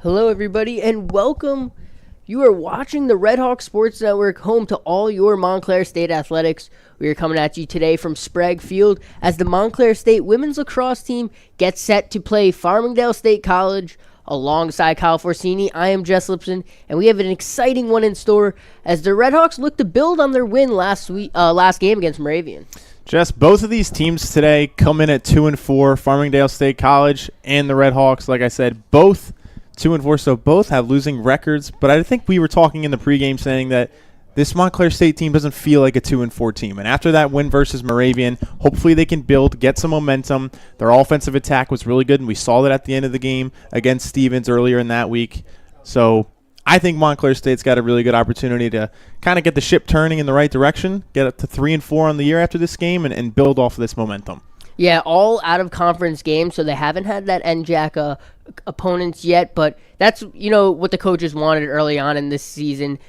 Hello, everybody, and welcome. You are watching the Redhawks Sports Network, home to all your Montclair State athletics. We are coming at you today from Sprague Field as the Montclair State women's lacrosse team gets set to play Farmingdale State College alongside Kyle Forsini. I am Jess Lipson, and we have an exciting one in store as the Redhawks look to build on their win last game against Moravian. Jess, both of these teams today come in at 2-4. Farmingdale State College and the Redhawks, like I said, both 2-4, so both have losing records. But I think we were talking in the pregame saying that this Montclair State team doesn't feel like a 2-4 team. And after that win versus Moravian, hopefully they can build, get some momentum. Their offensive attack was really good, and we saw that at the end of the game against Stevens earlier in that week. So I think Montclair State's got a really good opportunity to kind of get the ship turning in the right direction, get up to 3-4 on the year after this game, and build off of this momentum. Yeah, all out-of-conference games, so they haven't had that NJAC opponents yet, but that's, what the coaches wanted early on in this season.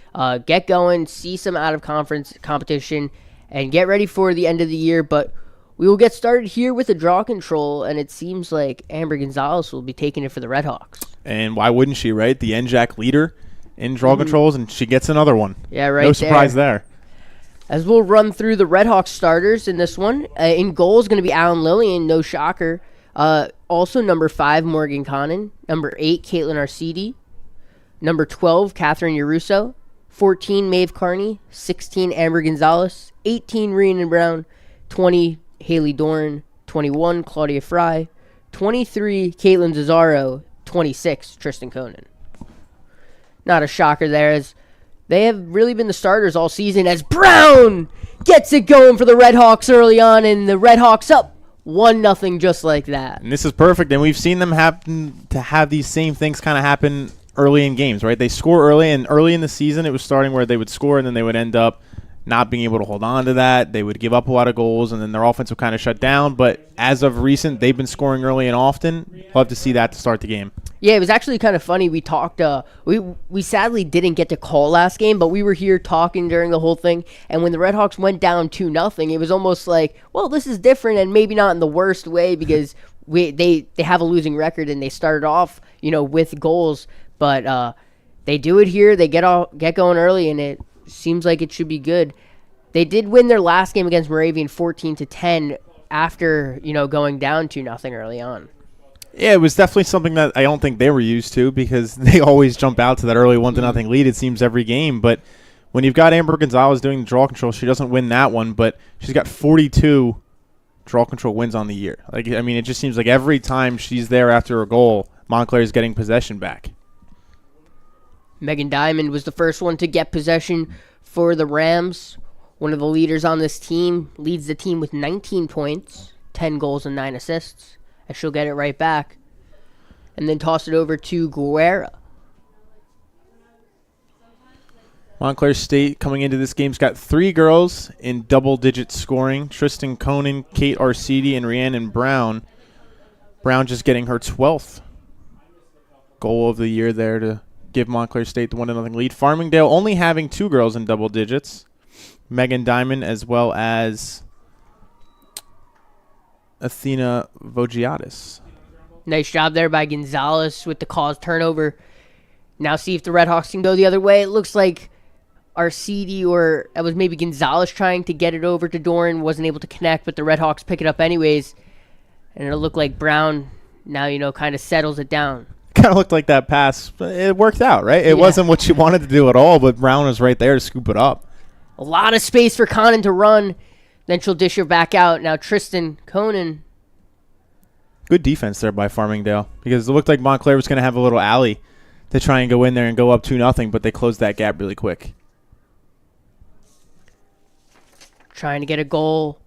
Get going, see some out-of-conference competition, and get ready for the end of the year. But we will get started here with the draw control, and it seems like Amber Gonzalez will be taking it for the Redhawks. And why wouldn't she, right? The NJAC leader in draw controls, and she gets another one. Yeah, right. No surprise there. As we'll run through the Redhawks starters in this one, in goal is going to be Alan Lillian, no shocker. Also, number 5, Morgan Connon. Number 8, Caitlin Arcidi. Number 12, Catherine Yaruso. 14, Maeve Carney. 16, Amber Gonzalez. 18, Rhiannon Brown. 20, Haley Doran. 21, Claudia Fry. 23, Caitlin Zazzaro. 26, Tristan Conan. Not a shocker there, as they have really been the starters all season, as Brown gets it going for the Redhawks early on, and the Redhawks up 1-0 just like that. And this is perfect, and we've seen them happen to have these same things kind of happen early in games, right? They score early, and early in the season it was starting where they would score and then they would end up not being able to hold on to that. They would give up a lot of goals, and then their offense would kind of shut down. But as of recent, they've been scoring early and often. We'll have to see that to start the game. Yeah, it was actually kind of funny. We talked, we sadly didn't get to call last game, but we were here talking during the whole thing. And when the Redhawks went down 2-0, it was almost like, well, this is different, and maybe not in the worst way, because they have a losing record and they started off, with goals. But they do it here. They get going early, and it seems like it should be good. They did win their last game against Moravian 14-10 after, going down 2-0 early on. Yeah, it was definitely something that I don't think they were used to, because they always jump out to that early 1-0 lead, it seems, every game. But when you've got Amber Gonzalez doing the draw control, she doesn't win that one, but she's got 42 draw control wins on the year. It just seems like every time she's there after a goal, Montclair is getting possession back. Megan Diamond was the first one to get possession for the Rams. One of the leaders on this team, leads the team with 19 points, 10 goals and 9 assists. And she'll get it right back. And then toss it over to Guerra. Montclair State coming into this game's got 3 girls in double-digit scoring. Tristan Conan, Kate Arcidi, and Rhiannon Brown. Brown just getting her 12th goal of the year there to give Montclair State the 1-0 lead. Farmingdale only having 2 girls in double digits. Megan Diamond as well as Athena Vogiadis. Nice job there by Gonzalez with the caused turnover. Now see if the Redhawks can go the other way. It looks like Arcidi, or it was maybe Gonzalez trying to get it over to Doran, wasn't able to connect, but the Redhawks pick it up anyways. And it'll look like Brown now, kind of settles it down. Kind of looked like that pass. It worked out, right? It wasn't what she wanted to do at all, but Brown was right there to scoop it up. A lot of space for Conan to run. Then she'll dish her back out. Now Tristan Conan. Good defense there by Farmingdale, because it looked like Montclair was going to have a little alley to try and go in there and go up 2-0, but they closed that gap really quick. Trying to get a goal.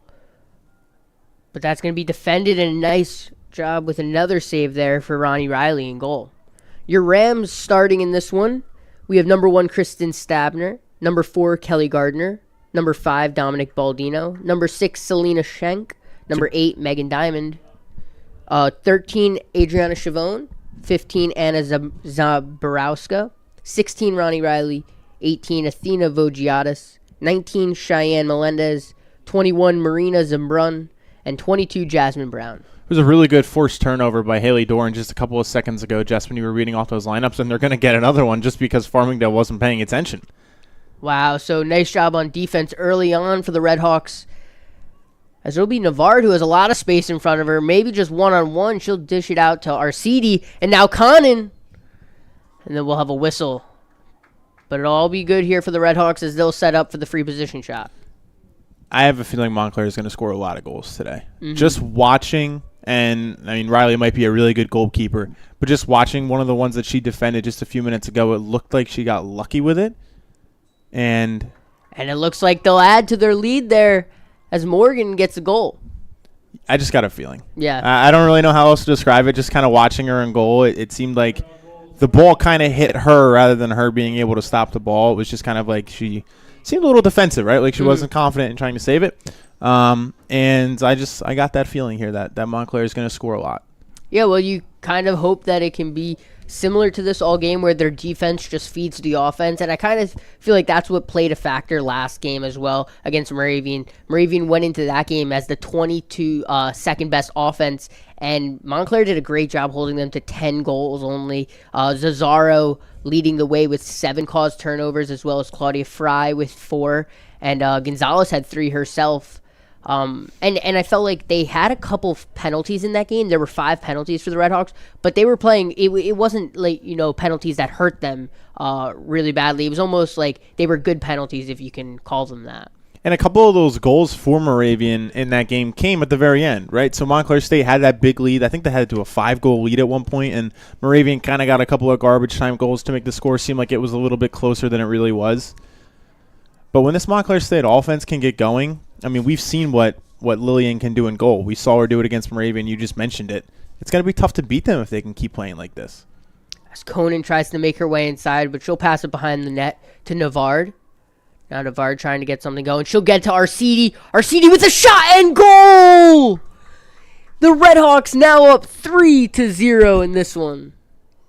But that's going to be defended, and a nice job with another save there for Ronnie Riley in goal. Your Rams starting in this one. We have number 1, Kristen Stabner. Number 4, Kelly Gardner. Number 5, Dominic Baldino. Number 6, Selena Schenk. Number 8, Megan Diamond. 13, Adriana Chavone. 15, Anna Zaborowska. 16, Ronnie Riley. 18, Athena Vogiadis. 19, Cheyenne Melendez. 21, Marina Zimbrun. and 22 Jasmine Brown. It was a really good forced turnover by Haley Doran just a couple of seconds ago, Jess, when you were reading off those lineups, and they're going to get another one just because Farmingdale wasn't paying attention. Wow, so nice job on defense early on for the Redhawks. As it'll be Navard, who has a lot of space in front of her. Maybe just one-on-one. She'll dish it out to Arcidi. And now Conan. And then we'll have a whistle. But it'll all be good here for the Redhawks as they'll set up for the free position shot. I have a feeling Montclair is going to score a lot of goals today. Just watching, and I mean, Riley might be a really good goalkeeper, but just watching one of the ones that she defended just a few minutes ago, it looked like she got lucky with it. And it looks like they'll add to their lead there as Morgan gets a goal. I just got a feeling. Yeah. I don't really know how else to describe it. Just kind of watching her in goal, it seemed like the ball kind of hit her rather than her being able to stop the ball. It was just kind of like she seemed a little defensive, right? Like she wasn't confident in trying to save it. And I got that feeling here that Montclair is going to score a lot. Yeah, well, you kind of hope that it can be similar to this all game where their defense just feeds the offense. And I kind of feel like that's what played a factor last game as well against Moravian. Moravian went into that game as the 22 second best offense, and Montclair did a great job holding them to 10 goals only. Zazzaro leading the way with 7 caused turnovers, as well as Claudia Fry with 4. And Gonzalez had 3 herself. And I felt like they had a couple of penalties in that game. There were 5 penalties for the Redhawks, but they were playing. It wasn't like penalties that hurt them really badly. It was almost like they were good penalties, if you can call them that. And a couple of those goals for Moravian in that game came at the very end, right? So Montclair State had that big lead. I think they had to a 5-goal lead at one point, and Moravian kind of got a couple of garbage time goals to make the score seem like it was a little bit closer than it really was. But when this Montclair State offense can get going, I mean, we've seen what Lillian can do in goal. We saw her do it against Moravian. You just mentioned it. It's going to be tough to beat them if they can keep playing like this. As Conan tries to make her way inside, but she'll pass it behind the net to Navard. Now Navard trying to get something going. She'll get to Arcidi. Arcidi with a shot and goal! The Redhawks now up 3-0 in this one.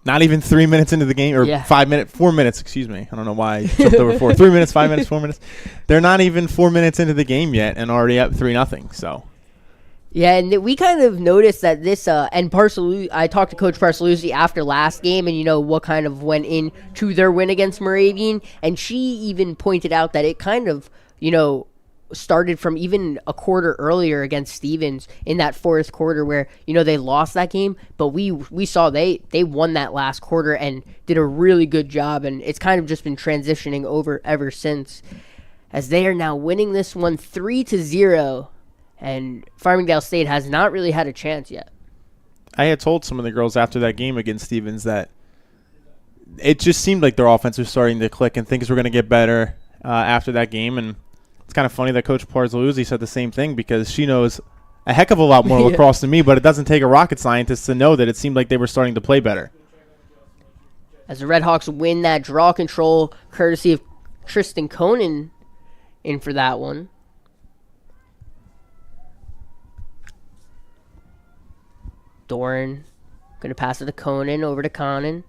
Not even 3 minutes into the game, or 4 minutes, excuse me. I don't know why I jumped over 4. 3 minutes, 5 minutes, 4 minutes. They're not even 4 minutes into the game yet and already up 3-0, so. Yeah, and we kind of noticed that this, and I talked to Coach Parsaluzzi after last game, and what kind of went into their win against Moravian, and she even pointed out that it kind of, started from even a quarter earlier against Stevens in that fourth quarter where, they lost that game, but we saw they won that last quarter and did a really good job, and it's kind of just been transitioning over ever since, as they are now winning this one 3-0. And Farmingdale State has not really had a chance yet. I had told some of the girls after that game against Stevens that it just seemed like their offense was starting to click and things were going to get better after that game. And it's kind of funny that Coach Parzaluzzi said the same thing because she knows a heck of a lot more lacrosse than me, but it doesn't take a rocket scientist to know that it seemed like they were starting to play better. As the Redhawks win that draw control, courtesy of Tristan Conan in for that one. Doran going to pass it to Conan, over to Conan.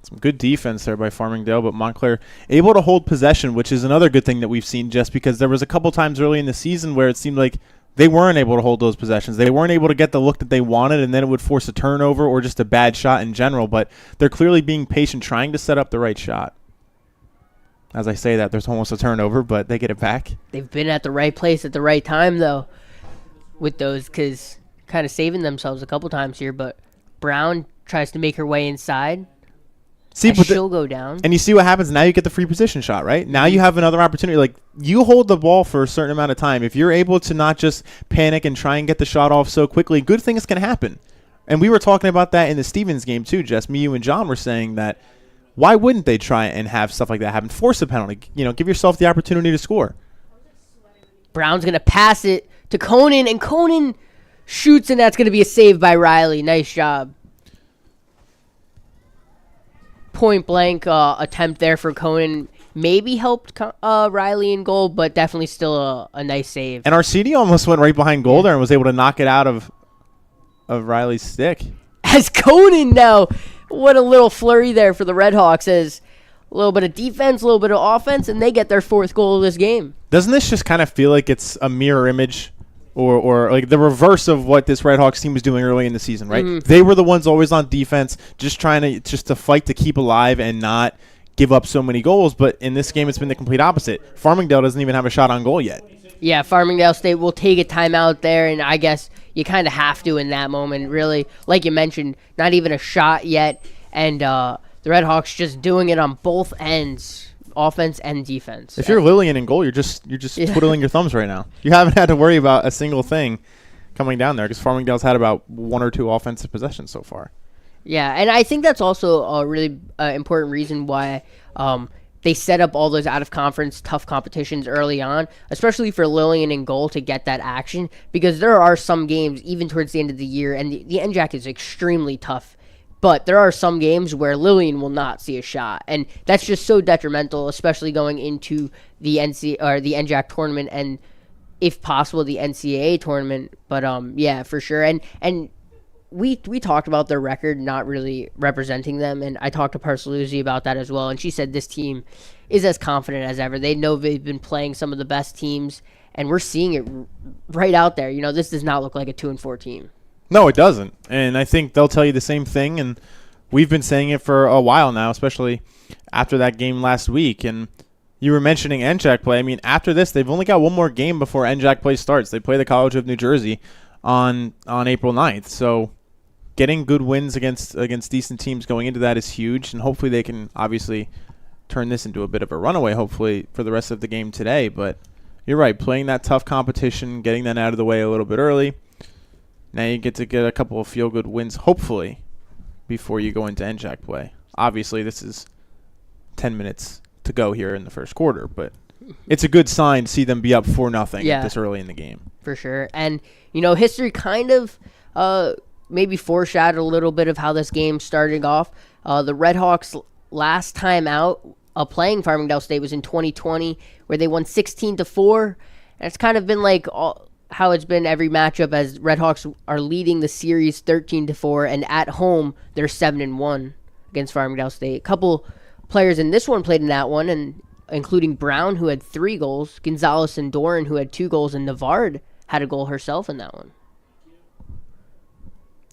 Some good defense there by Farmingdale, but Montclair able to hold possession, which is another good thing that we've seen just because there was a couple times early in the season where it seemed like they weren't able to hold those possessions. They weren't able to get the look that they wanted, and then it would force a turnover or just a bad shot in general, but they're clearly being patient, trying to set up the right shot. As I say that, there's almost a turnover, but they get it back. They've been at the right place at the right time, though, with those, because kind of saving themselves a couple times here, but Brown tries to make her way inside. See, but she'll go down. And you see what happens. Now you get the free position shot, right? Now you have another opportunity. Like, you hold the ball for a certain amount of time. If you're able to not just panic and try and get the shot off so quickly, good things can happen. And we were talking about that in the Stevens game, too, Jess. Me, you, and John were saying that why wouldn't they try and have stuff like that happen? Force a penalty. Give yourself the opportunity to score. Brown's going to pass it to Conan, and Conan shoots, and that's going to be a save by Riley. Nice job. Point-blank attempt there for Conan. Maybe helped Riley in goal, but definitely still a nice save. And Arcidi almost went right behind goal there and was able to knock it out of Riley's stick. As Conan now... What a little flurry there for the Redhawks as a little bit of defense, a little bit of offense, and they get their 4th goal of this game. Doesn't this just kind of feel like it's a mirror image or like the reverse of what this Redhawks team was doing early in the season, right? Mm-hmm. They were the ones always on defense, just trying to fight to keep alive and not give up so many goals. But in this game, it's been the complete opposite. Farmingdale doesn't even have a shot on goal yet. Yeah, Farmingdale State will take a timeout there, and I guess you kind of have to in that moment, really. Like you mentioned, not even a shot yet, and the Redhawks just doing it on both ends, offense and defense. If you're Lillian in goal, you're just twiddling your thumbs right now. You haven't had to worry about a single thing coming down there because Farmingdale's had about 1 or 2 offensive possessions so far. Yeah, and I think that's also a really important reason why they set up all those out-of-conference tough competitions early on, especially for Lillian in goal to get that action, because there are some games, even towards the end of the year, and the NJAC is extremely tough, but there are some games where Lillian will not see a shot, and that's just so detrimental, especially going into the NJAC tournament and, if possible, the NCAA tournament. But yeah, for sure. And we talked about their record not really representing them, and I talked to Parsaluzzi about that as well, and she said this team is as confident as ever. They know they've been playing some of the best teams, and we're seeing it right out there. You know, this does not look like a 2-4 team. No, it doesn't. And I think they'll tell you the same thing, and we've been saying it for a while now, especially after that game last week. And you were mentioning NJAC play. I mean, after this, they've only got one more game before NJAC play starts. They play the College of New Jersey on April 9th. So getting good wins against decent teams going into that is huge, and hopefully they can obviously turn this into a bit of a runaway, hopefully, for the rest of the game today. But you're right, playing that tough competition, getting that out of the way a little bit early. Now you get a couple of feel-good wins, hopefully, before you go into NJAC play. Obviously, this is 10 minutes to go here in the first quarter, but it's a good sign to see them be up 4-0 this early in the game. For sure. And, you know, history kind of maybe foreshadowed a little bit of how this game started off. The Redhawks last time out playing Farmingdale State was in 2020, where they won 16-4. And it's kind of been like how it's been every matchup, as Redhawks are leading the series 13-4, and at home they're 7-1 against Farmingdale State. A couple players in this one played in that one, and including Brown, who had 3 goals, Gonzalez and Doran, who had 2 goals, and Navard had a goal herself in that one.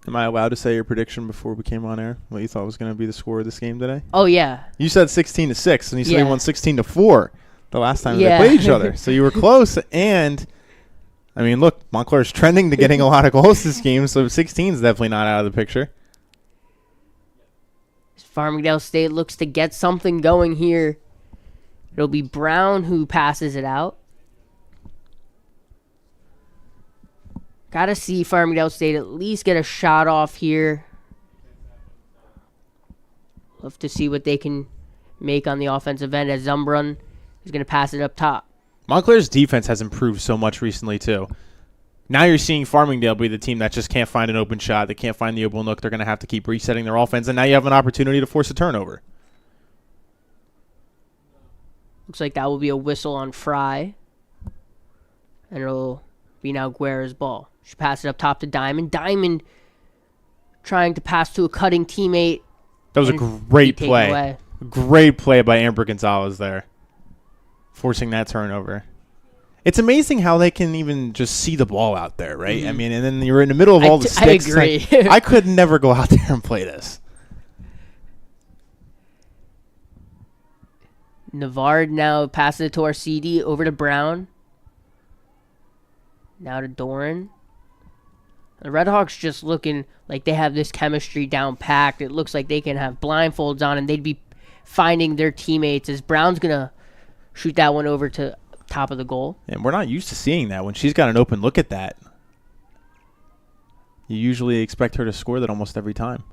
Am I allowed to say your prediction before we came on air? What you thought was going to be the score of this game today? Oh, yeah. You said 16-6, and you said they won 16-4 the last time they played each other. So you were close, and I mean, look, Montclair's trending to getting a lot of goals this game, so 16 is definitely not out of the picture. Farmingdale State looks to get something going here. It'll be Brown who passes it out. Got to see Farmingdale State at least get a shot off here. Love to see what they can make on the offensive end, as Zumbrun is going to pass it up top. Montclair's defense has improved so much recently, too. Now you're seeing Farmingdale be the team that just can't find an open shot. They can't find the open look. They're going to have to keep resetting their offense, and now you have an opportunity to force a turnover. Looks like that will be a whistle on Fry. And it'll be now Guerra's ball. She passes it up top to Diamond. Diamond trying to pass to a cutting teammate. That was a great play. Great play by Amber Gonzalez there, forcing that turnover. It's amazing how they can even just see the ball out there, right? Mm-hmm. I mean, and then you're in the middle of all the sticks. I agree. I could never go out there and play this. Navard now passes it to our CD, over to Brown. Now to Doran. The Redhawks just looking like they have this chemistry down packed. It looks like they can have blindfolds on, and they'd be finding their teammates, as Brown's going to shoot that one over to top of the goal. And we're not used to seeing that. When she's got an open look at that, you usually expect her to score that almost every time.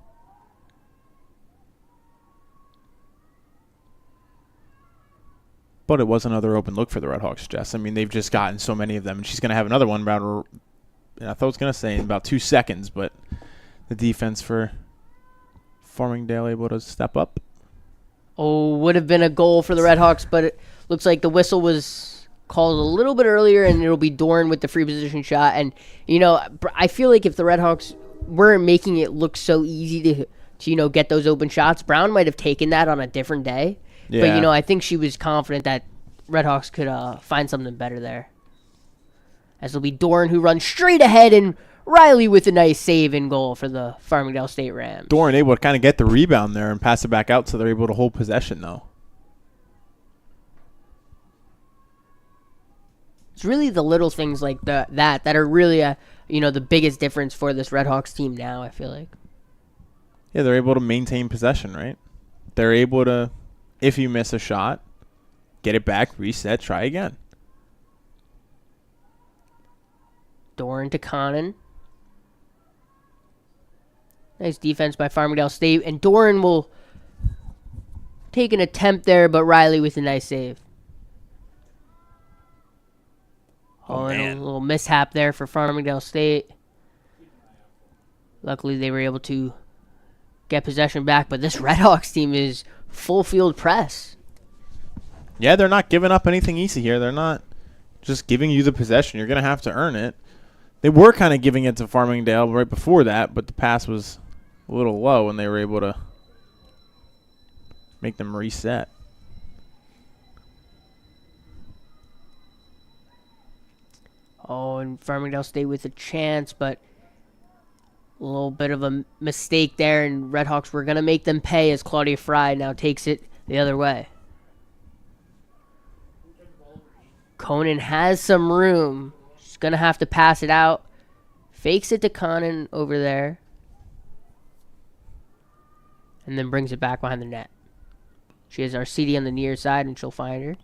But it was another open look for the Redhawks, Jess. I mean, they've just gotten so many of them, and she's going to have another one about, I thought I was going to say in about 2 seconds, but the defense for Farmingdale able to step up. Oh, would have been a goal for the Redhawks, but it looks like the whistle was called a little bit earlier, and it'll be Doran with the free position shot. And, you know, I feel like if the Redhawks weren't making it look so easy to you know, get those open shots, Brown might have taken that on a different day. Yeah. But, I think she was confident that Redhawks could find something better there. As it'll be Doran who runs straight ahead, and Riley with a nice save and goal for the Farmingdale State Rams. Doran able to kind of get the rebound there and pass it back out, so they're able to hold possession, though. It's really the little things like that are really, the biggest difference for this Redhawks team now, I feel like. Yeah, they're able to maintain possession, right? They're able to, if you miss a shot, get it back, reset, try again. Doran to Conan. Nice defense by Farmingdale State. And Doran will take an attempt there, but Riley with a nice save. Man. A little mishap there for Farmingdale State. Luckily, they were able to get possession back, but this Redhawks team is full field press. Yeah, they're not giving up anything easy here. They're not just giving you the possession. You're going to have to earn it. They were kind of giving it to Farmingdale right before that, but the pass was a little low, and they were able to make them reset. Oh, and Farmingdale State with a chance, but a little bit of a mistake there, and Redhawks were going to make them pay as Claudia Fry now takes it the other way. Conan has some room. She's going to have to pass it out. Fakes it to Conan over there. And then brings it back behind the net. She has our CD on the near side, and she'll find her.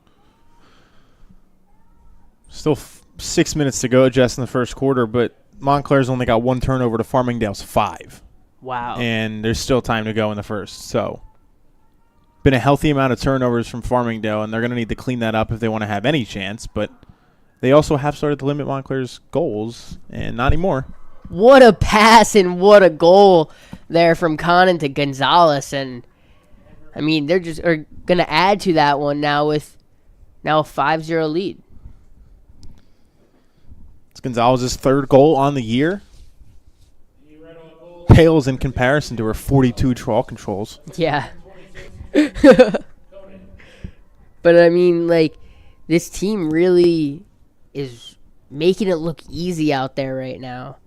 Still 6 minutes to go, Jess, in the first quarter, but Montclair's only got one turnover to Farmingdale's 5. Wow. And there's still time to go in the first. So, been a healthy amount of turnovers from Farmingdale, and they're going to need to clean that up if they want to have any chance. But they also have started to limit Montclair's goals, and not anymore. What a pass and what a goal there from Conan to Gonzalez. And, I mean, they're just are going to add to that one now with now a 5-0 lead. It's Gonzalez's third goal on the year. Pales in comparison to her 42 trawl controls. Yeah. But, I mean, like, this team really is making it look easy out there right now.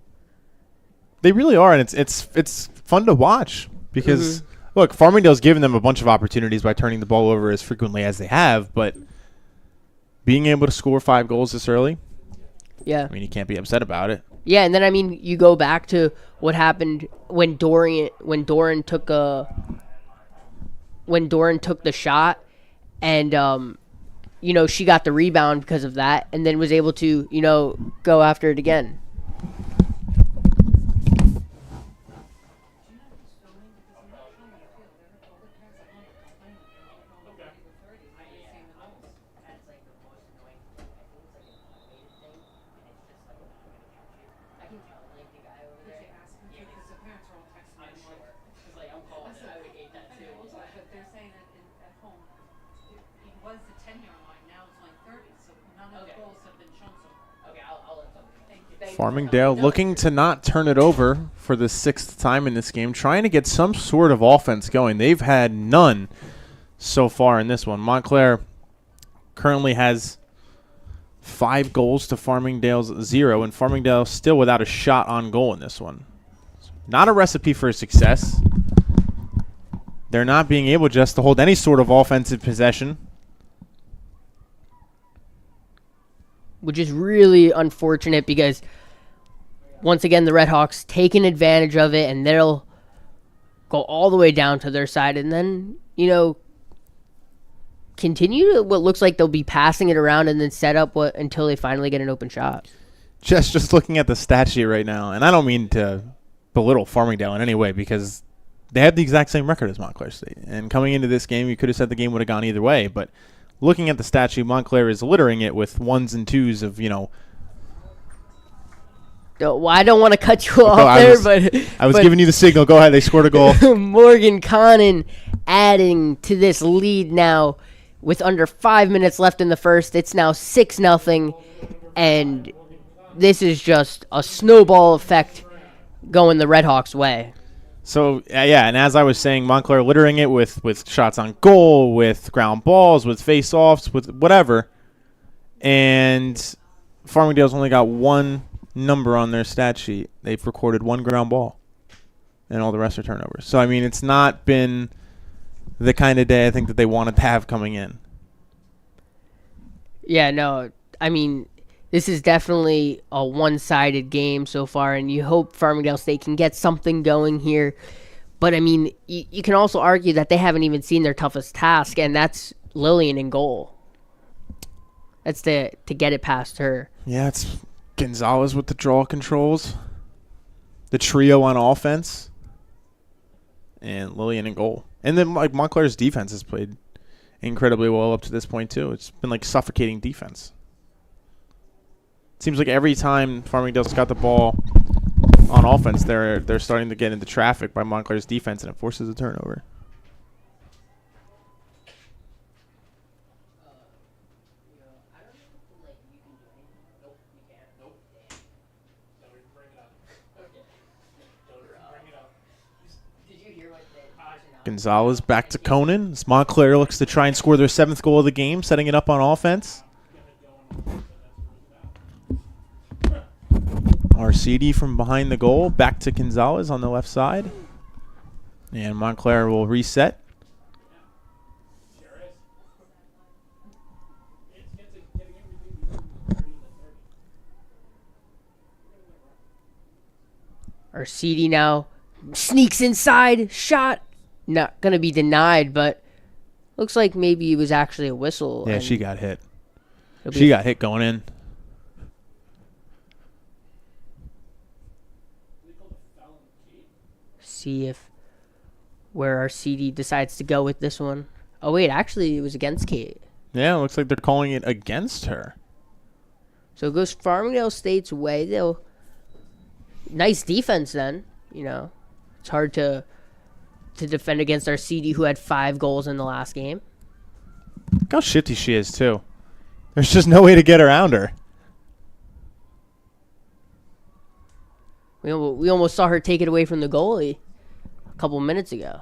They really are, and it's fun to watch because, look, Farmingdale's given them a bunch of opportunities by turning the ball over as frequently as they have, but being able to score 5 goals this early, yeah, I mean, you can't be upset about it. Yeah, and then, I mean, you go back to what happened when Doran took the shot, and she got the rebound because of that, and then was able to go after it again. Farmingdale looking to not turn it over for the 6th time in this game, trying to get some sort of offense going. They've had none so far in this one. Montclair currently has 5 goals to Farmingdale's 0, and Farmingdale still without a shot on goal in this one. Not a recipe for success. They're not being able just to hold any sort of offensive possession. Which is really unfortunate because, once again, the Redhawks taking advantage of it, and they'll go all the way down to their side and then, continue to what looks like they'll be passing it around and then set up until they finally get an open shot. Just looking at the stat sheet right now, and I don't mean to belittle Farmingdale in any way because they have the exact same record as Montclair State. And coming into this game, you could have said the game would have gone either way, but looking at the stat sheet, Montclair is littering it with 1s and 2s of, Well, I don't want to cut you off but I was giving you the signal. Go ahead. They scored a goal. Morgan Conan adding to this lead now with under 5 minutes left in the first. It's now 6-0, and this is just a snowball effect going the Redhawks' way. So, yeah, and as I was saying, Montclair littering it with shots on goal, with ground balls, with face-offs, with whatever. And Farmingdale's only got one number on their stat sheet. They've recorded one ground ball, and all the rest are turnovers. So, I mean, it's not been the kind of day I think that they wanted to have coming in. Yeah, no, I mean, this is definitely a one-sided game so far, and you hope Farmingdale State can get something going here. But, I mean, you can also argue that they haven't even seen their toughest task, and that's Lillian in goal. That's to get it past her. Yeah, it's Gonzalez with the draw controls, the trio on offense, and Lillian in goal. And then, like, Montclair's defense has played incredibly well up to this point, too. It's been, like, suffocating defense. Seems like every time Farmingdale's got the ball on offense, they're starting to get into traffic by Montclair's defense, and it forces a turnover. Gonzalez back to Conan. As Montclair looks to try and score their 7th goal of the game, setting it up on offense. Arcidi from behind the goal, back to Gonzalez on the left side. And Montclair will reset. Arcidi now sneaks inside, shot. Not going to be denied, but looks like maybe it was actually a whistle. Yeah, she got hit. She got hit going in. See if where Arcidi decides to go with this one. Oh, wait, actually it was against Kate. Yeah, it looks like they're calling it against her. So it goes Farmingdale State's way. Nice defense then. You know, it's hard to defend against our CD, who had 5 goals in the last game. Look how shifty she is, too. There's just no way to get around her. We almost saw her take it away from the goalie a couple minutes ago.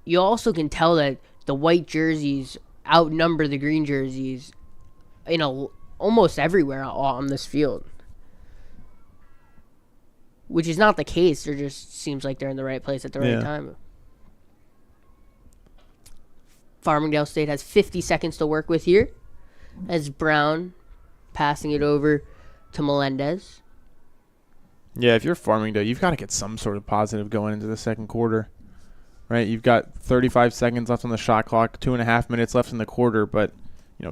You also can tell that the white jerseys outnumber the green jerseys almost everywhere on this field. Which is not the case. It just seems like they're in the right place at the right time. Farmingdale State has 50 seconds to work with here. As Brown passing it over to Melendez. Yeah, if you're Farmingdale, you've got to get some sort of positive going into the second quarter. Right? You've got 35 seconds left on the shot clock, 2.5 minutes left in the quarter, but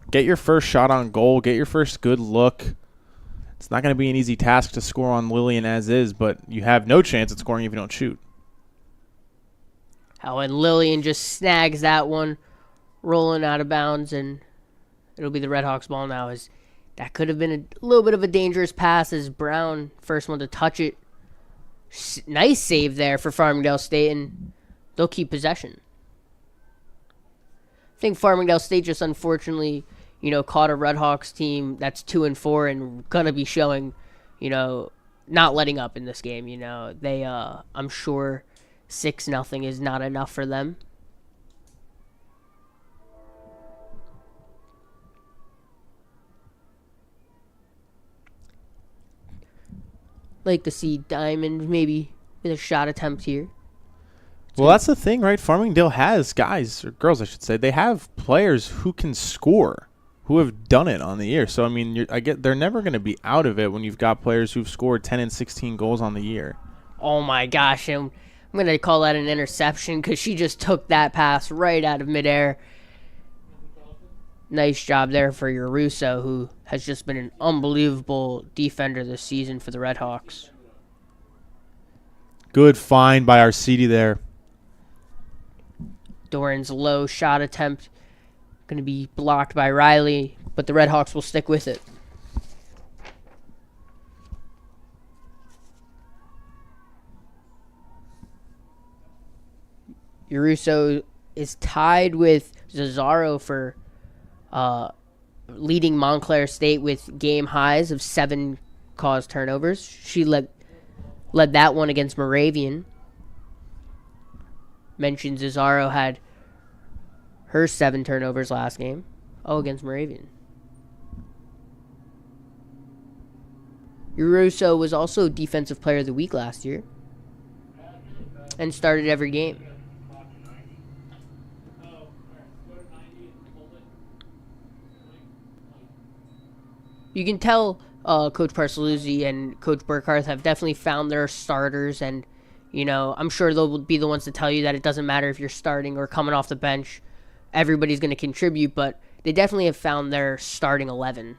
get your first shot on goal, get your first good look. It's not going to be an easy task to score on Lillian as is, but you have no chance at scoring if you don't shoot. And Lillian just snags that one, rolling out of bounds, and it'll be the Redhawks ball now. As that could have been a little bit of a dangerous pass as Brown, first one to touch it. Nice save there for Farmingdale State, and they'll keep possession. I think Farmingdale State just unfortunately caught a Redhawks team that's 2-4 and gonna be showing, not letting up in this game. They, I'm sure 6-0 is not enough for them. Like to see Diamond maybe with a shot attempt here. Well, that's the thing, right? Farmingdale has guys, or girls, I should say. They have players who can score, who have done it on the year. So, I mean, they're never going to be out of it when you've got players who've scored 10 and 16 goals on the year. Oh, my gosh. I'm going to call that an interception because she just took that pass right out of midair. Nice job there for your Russo, who has just been an unbelievable defender this season for the Redhawks. Good find by our CD there. Doran's low shot attempt going to be blocked by Riley, but the Redhawks will stick with it. Uruso is tied with Zazzaro for leading Montclair State with game highs of 7 cause turnovers. She led that one against Moravian. Mentioned Cesaro had her 7 turnovers last game. Oh, against Moravian. Uroso was also Defensive Player of the Week last year and started every game. You can tell Coach Parsaluzzi and Coach Burkhardt have definitely found their starters, and I'm sure they'll be the ones to tell you that it doesn't matter if you're starting or coming off the bench. Everybody's going to contribute, but they definitely have found their starting 11.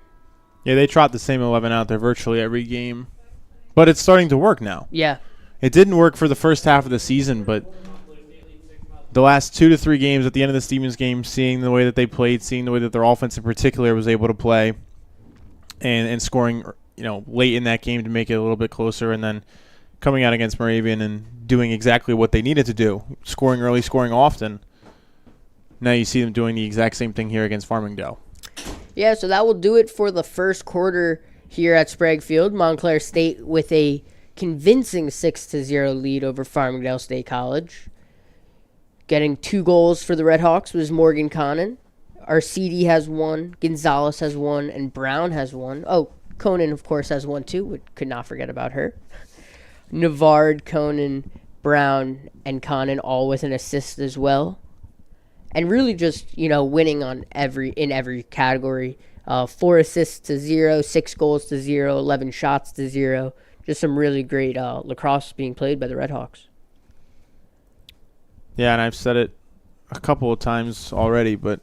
Yeah, they trot the same 11 out there virtually every game. But it's starting to work now. Yeah. It didn't work for the first half of the season, but the last 2 to 3 games at the end of the Stevens game, seeing the way that they played, seeing the way that their offense in particular was able to play, and scoring late in that game to make it a little bit closer, and then coming out against Moravian and doing exactly what they needed to do, scoring early, scoring often. Now you see them doing the exact same thing here against Farmingdale. Yeah, so that will do it for the first quarter here at Sprague Field. Montclair State with a convincing 6-0 lead over Farmingdale State College. Getting 2 goals for the Redhawks was Morgan Connon. Arcidi has 1, Gonzalez has 1, and Brown has 1. Oh, Conan, of course, has 1 too. Could not forget about her. Navard, Conan, Brown, and Connon all with an assist as well. And really just, winning in every category. 4 assists to 0, 6 goals to 0, 11 shots to 0. Just some really great lacrosse being played by the Redhawks. Yeah, and I've said it a couple of times already, but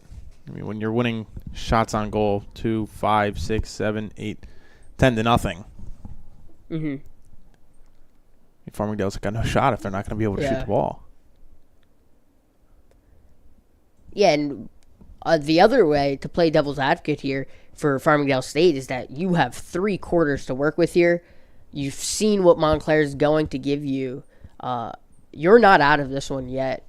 when you're winning shots on goal 2, 5, 6, 7, 8, 10 to nothing. Mm-hmm. Farmingdale's got no shot if they're not going to be able to shoot the ball. Yeah, and the other way to play devil's advocate here for Farmingdale State is that you have 3 quarters to work with here. You've seen what Montclair is going to give you. You're not out of this one yet.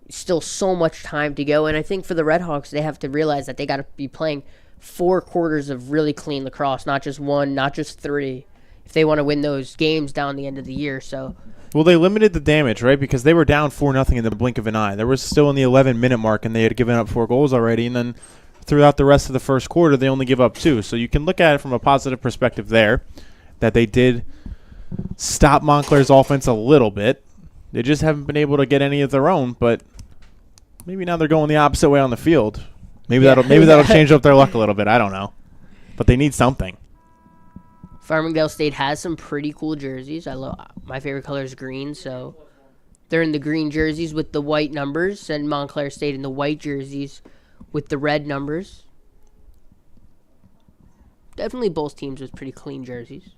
Still so much time to go, and I think for the Redhawks, they have to realize that they got to be playing 4 quarters of really clean lacrosse, not just 1, not just 3, if they want to win those games down the end of the year. So, well, they limited the damage, right? Because they were down 4-0 in the blink of an eye. They were still in the 11-minute mark, and they had given up 4 goals already. And then throughout the rest of the first quarter, they only give up 2. So you can look at it from a positive perspective there, that they did stop Montclair's offense a little bit. They just haven't been able to get any of their own, but maybe now they're going the opposite way on the field. Maybe that'll change up their luck a little bit. I don't know. But they need something. Farmingdale State has some pretty cool jerseys. My favorite color is green, so they're in the green jerseys with the white numbers, and Montclair State in the white jerseys with the red numbers. Definitely both teams with pretty clean jerseys.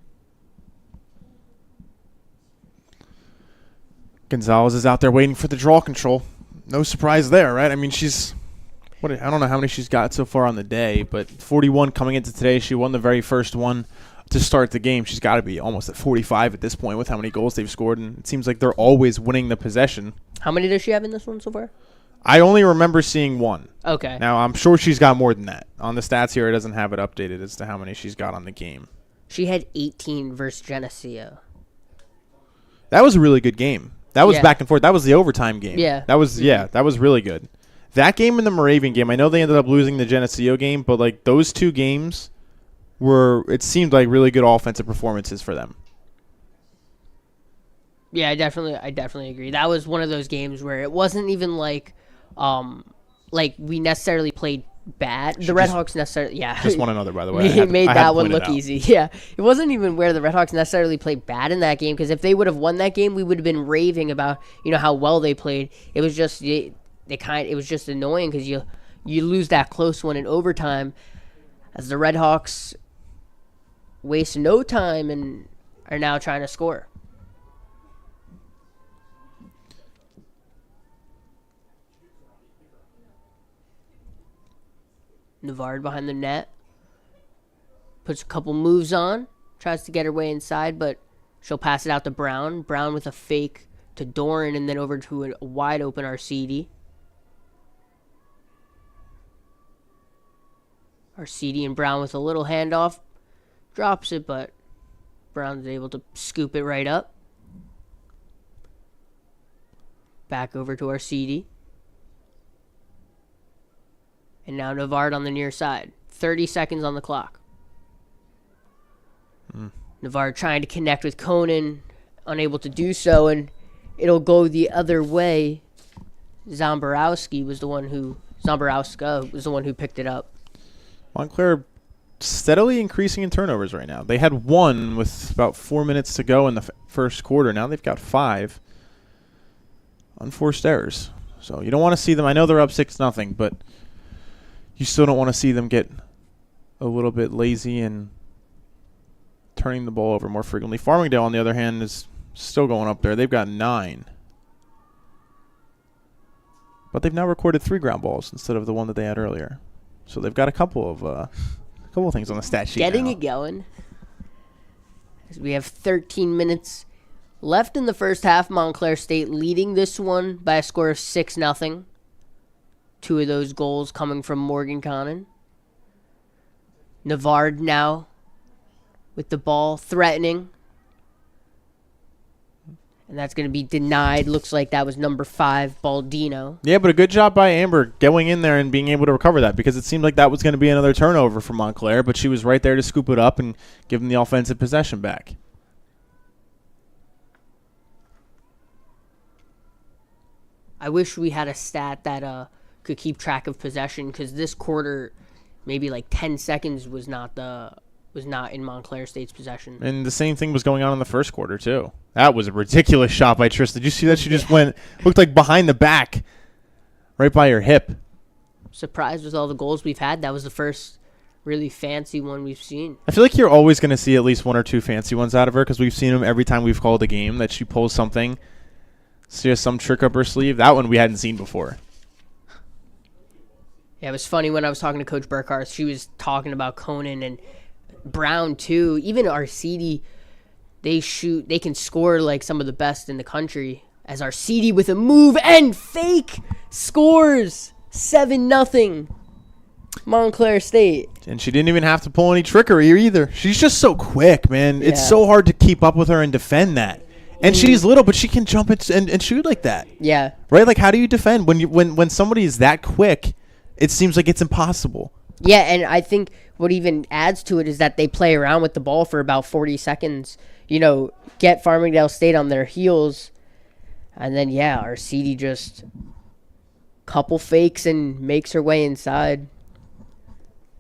Gonzalez is out there waiting for the draw control. No surprise there, right? I mean, I don't know how many she's got so far on the day, but 41 coming into today. She won the very first one to start the game. She's got to be almost at 45 at this point with how many goals they've scored, and it seems like they're always winning the possession. How many does she have in this one so far? I only remember seeing 1. Okay. Now, I'm sure she's got more than that. On the stats here, it doesn't have it updated as to how many she's got on the game. She had 18 versus Geneseo. That was a really good game. That was back and forth. That was the overtime game. Yeah. That was really good. That game and the Moravian game, I know they ended up losing the Geneseo game, but like those 2 games it seemed like really good offensive performances for them. Yeah, I definitely agree. That was one of those games where it wasn't even like we necessarily played bad. The Redhawks necessarily, just one another, by the way. He made that one look easy. Yeah, it wasn't even where the Redhawks necessarily played bad in that game, because if they would have won that game, we would have been raving about how well they played. It was just it was just annoying because you lose that close one in overtime, as the Redhawks waste no time and are now trying to score. Navard behind the net. Puts a couple moves on. Tries to get her way inside, but she'll pass it out to Brown. Brown with a fake to Doran, and then over to a wide open Arcidi. Arcidi and Brown with a little handoff. Drops it, but Brown's able to scoop it right up. Back over to our CD. And now Navard on the near side. 30 seconds on the clock. Navard trying to connect with Conan, unable to do so, and it'll go the other way. Zamborowska was the one who picked it up. Montclair steadily increasing in turnovers right now. They had one with about 4 minutes to go in the first quarter. Now they've got 5 unforced errors. So you don't want to see them. I know they're up 6-0, but you still don't want to see them get a little bit lazy and turning the ball over more frequently. Farmingdale, on the other hand, is still going up there. They've got 9. But they've now recorded 3 ground balls instead of the one that they had earlier. So they've got a couple of things on the stat sheet Getting now. it going. We have 13 minutes left in the first half. Montclair State leading this one by a score of 6-0. 2 of those goals coming from Morgan Connon. Navard now with the ball, threatening. And that's going to be denied. Looks like that was number 5, Baldino. Yeah, but a good job by Amber going in there and being able to recover that, because it seemed like that was going to be another turnover for Montclair, but she was right there to scoop it up and give them the offensive possession back. I wish we had a stat that could keep track of possession, because this quarter, maybe like 10 seconds was not in Montclair State's possession. And the same thing was going on in the first quarter, too. That was a ridiculous shot by Tristan. Did you see that? She just looked like behind the back, right by her hip. Surprised with all the goals we've had. That was the first really fancy one we've seen. I feel like you're always going to see at least 1 or 2 fancy ones out of her, because we've seen them every time we've called a game, that she pulls something. She has some trick up her sleeve. That one we hadn't seen before. Yeah, it was funny when I was talking to Coach Burkhardt. She was talking about Conan and Brown, too. Even Arcidi, they can score like some of the best in the country. As Arcidi with a move and fake scores 7-0 Montclair State. And she didn't even have to pull any trickery either. She's just so quick, man. Yeah. It's so hard to keep up with her and defend that. And she's little, but she can jump and shoot like that. Yeah. Right? Like, how do you defend when somebody is that quick? It seems like it's impossible. Yeah, and I think what even adds to it is that they play around with the ball for about 40 seconds. Get Farmingdale State on their heels. And then, our CD just couple fakes and makes her way inside.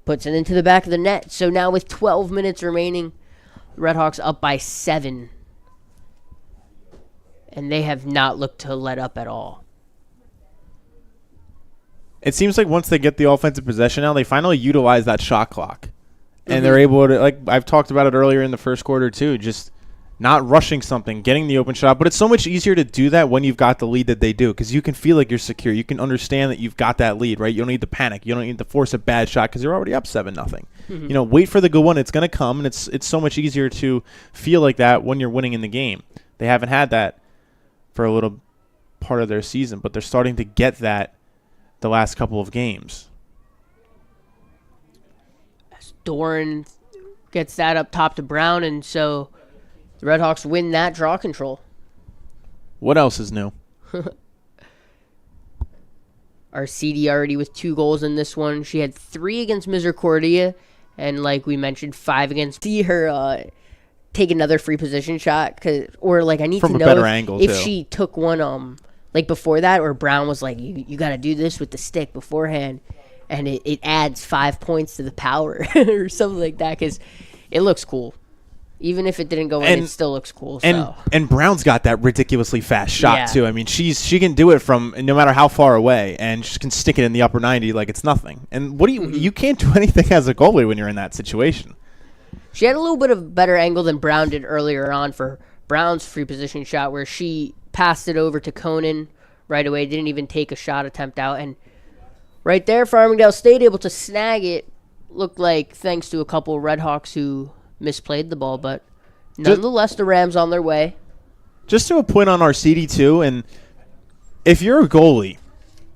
Puts it into the back of the net. So now with 12 minutes remaining, the Redhawks up by 7. And they have not looked to let up at all. It seems like once they get the offensive possession now, they finally utilize that shot clock. And they're able to, like I've talked about it earlier in the first quarter too, just not rushing something, getting the open shot. But it's so much easier to do that when you've got the lead that they do, because you can feel like you're secure. You can understand that you've got that lead, right? You don't need to panic. You don't need to force a bad shot because you're already up 7-0. Wait for the good one. It's going to come, and it's so much easier to feel like that when you're winning in the game. They haven't had that for a little part of their season, but they're starting to get that the last couple of games. As Doran gets that up top to Brown, and so the Redhawks win that draw control. What else is new? Our CD already with 2 goals in this one. She had 3 against Misericordia, and like we mentioned, 5 against. See her take another free position shot, I need from to a know better angle if too. she took one like before that, or Brown was like, you got to do this with the stick beforehand, and it adds 5 points to the power or something like that, because it looks cool. Even if it didn't go in, it still looks cool. And Brown's got that ridiculously fast shot too. I mean, she can do it from no matter how far away, and she can stick it in the upper 90 like it's nothing. And you can't do anything as a goalie when you're in that situation. She had a little bit of better angle than Brown did earlier on for Brown's free position shot, where she passed it over to Conan right away, didn't even take a shot attempt out. And right there, Farmingdale State able to snag it. Looked like thanks to a couple of Redhawks who misplayed the ball, but nonetheless, the Rams on their way. Just to a point on our CD2, and if you're a goalie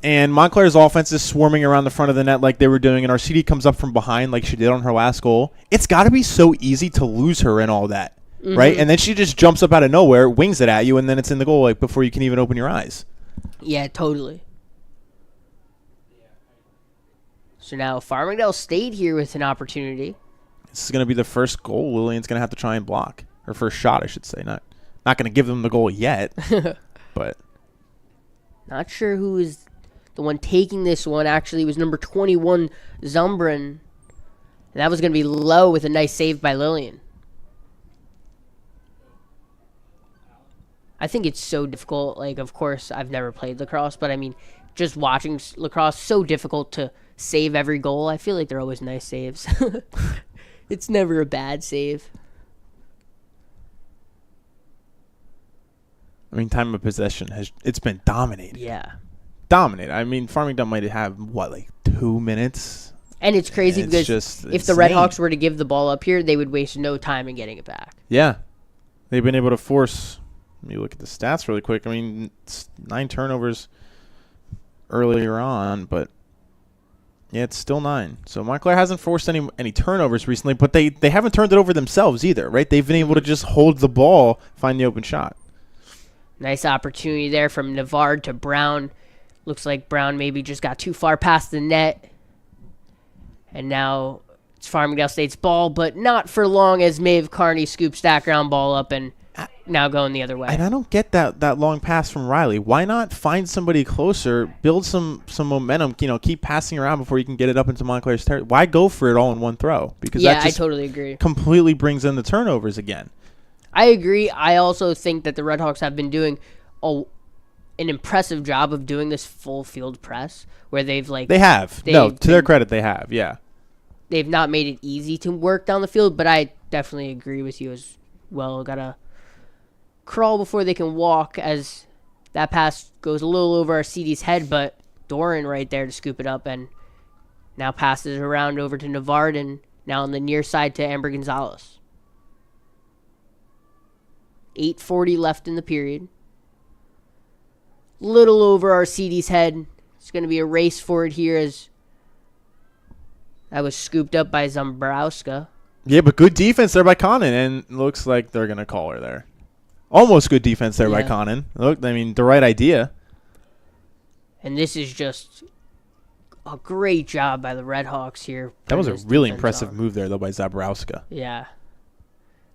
and Montclair's offense is swarming around the front of the net like they were doing, and our CD comes up from behind like she did on her last goal, it's got to be so easy to lose her in all that. right? And then she just jumps up out of nowhere, wings it at you, and then it's in the goal like before you can even open your eyes. Yeah, totally. So now Farmingdale State here with an opportunity. This is going to be the first goal Lillian's going to have to try and block. Or first shot, I should say. Not going to give them the goal yet, but. Not sure who is the one taking this one. Actually, it was number 21, Zumbrin. And that was going to be low with a nice save by Lillian. I think it's so difficult. Like, of course, I've never played lacrosse, but I mean, just watching lacrosse, so difficult to save every goal. I feel like they're always nice saves. It's never a bad save. I mean, time of possession it's been dominated. Yeah. Dominated. I mean, Farmingdale might have, like 2 minutes? And it's crazy because just if the Redhawks were to give the ball up here, they would waste no time in getting it back. Yeah. They've been able to force. Let me look at the stats really quick. I mean, it's 9 turnovers earlier on, but yeah, it's still 9. So Montclair hasn't forced any turnovers recently, but they haven't turned it over themselves either, right? They've been able to just hold the ball, find the open shot. Nice opportunity there from Navard to Brown. Looks like Brown maybe just got too far past the net. And now it's Farmingdale State's ball, but not for long as Maeve Carney scoops that ground ball up and now going the other way. And I don't get that long pass from Riley. Why not find somebody closer, build some momentum, keep passing around before you can get it up into Montclair's territory? Why go for it all in one throw? Because yeah, that just I totally agree. Completely brings in the turnovers again. I agree. I also think that the Redhawks have been doing an impressive job of doing this full field press where they've They have. To their credit, they have, yeah. They've not made it easy to work down the field, but I definitely agree with you as well. Gotta crawl before they can walk as that pass goes a little over our CD's head, but Doran right there to scoop it up and now passes around over to Navard and now on the near side to Amber Gonzalez. 8:40 left in the period. Little over our CD's head. It's going to be a race for it here as that was scooped up by Zambrowska. Yeah, but good defense there by Conan, and looks like they're going to call her there. Almost good defense there by Conan. Look, I mean, the right idea. And this is just a great job by the Redhawks here. That was a really impressive move there, though, by Zabrowska. Yeah.